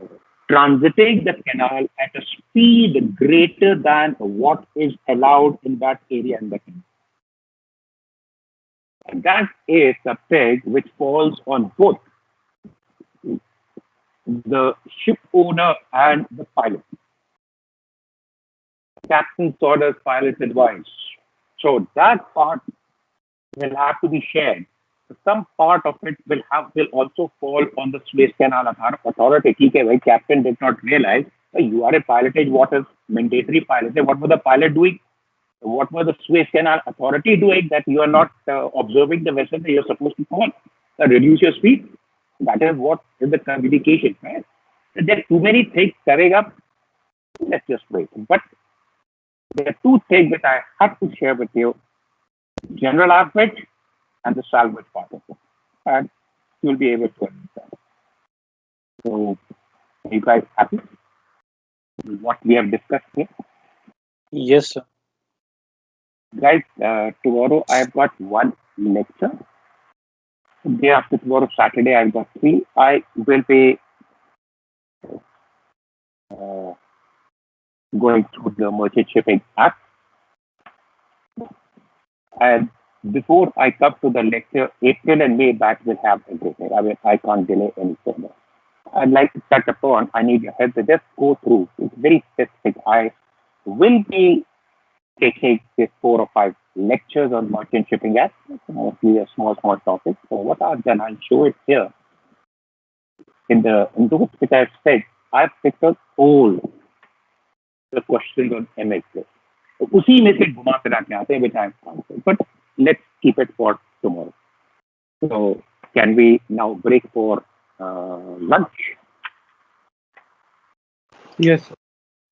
transiting the canal at a speed greater than what is allowed in that area in the canal. And that is a peg which falls on both the ship owner and the pilot. Captain's orders, pilot's advice. So that part will have to be shared. Some part of it will also fall on the Suez Canal Authority. ठीक है भाई, captain did not realize you are a pilotage waters, mandatory pilot. What was the pilot doing? What was the Suez Canal Authority doing that you are not observing the vessel that you're supposed to follow? Reduce your speed. That is what is the communication. Right? There are too many things coming up. Let's just wait. But there are two things that I have to share with you. General aspect and the salvage part of it. And you'll be able to understand. So, are you guys happy with what we have discussed here? Yes, sir. Guys, tomorrow I've got one lecture. Day after tomorrow, Saturday, I've got three. I will be going through the merchant shipping act. And before I come to the lecture, April and May, that will have everything. I mean, I can't delay any further. I'd like to touch upon, I need your help to just go through. It's very specific. I will be taking these 4 or 5 lectures on merchant shipping act, mostly a small topic. So what I've done, I'll show it here. In those which I've said, I've picked up all the questions on MX. तो उसी में से घुमा फिरा के आते हैं which I'm answering. But let's keep it for tomorrow. So can we now break for lunch? Yes.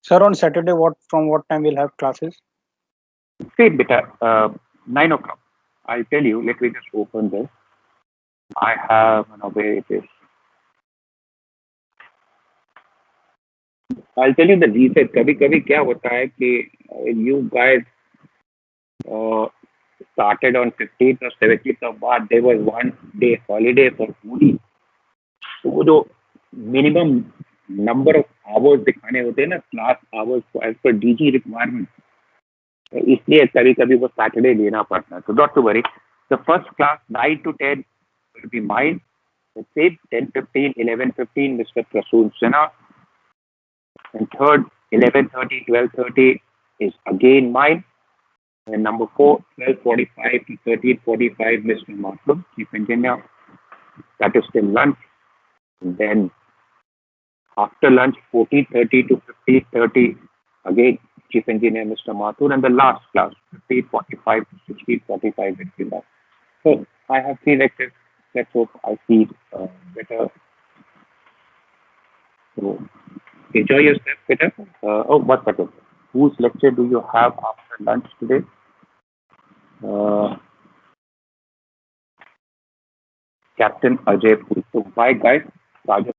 Sir, on Saturday, from what time we'll have classes? Say beta 9 o'clock. I'll tell you. Let me just open this. I have where it is. I'll tell you the reason. कभी-कभी क्या होता है कि you guys started on 15th or 17th of March. There was one day holiday for Holi. तो वो जो minimum number of hours दिखाने होते हैं ना, class hours as per DG requirement. इसलिए कभी-कभी वो Saturday लेना पड़ता है. So not to worry. The first class 9 to 10 will be mine. The same 10:15, 11:15, Mr. Prasoon Sinha. And third, 11:30, 12:30 is again mine. And number 4, 12:45 to 13:45, Mr. Mathur, Chief Engineer. That is till lunch. And then after lunch, 14:30 to 15:30, again, Chief Engineer, Mr. Mathur. And the last class, 15:45 to 16:45, between that. So I have 3 lectures. Let's hope I see better. So, enjoy yourself, Peter. One second. Whose lecture do you have after lunch today? Captain Ajay. So, bye, guys. Raja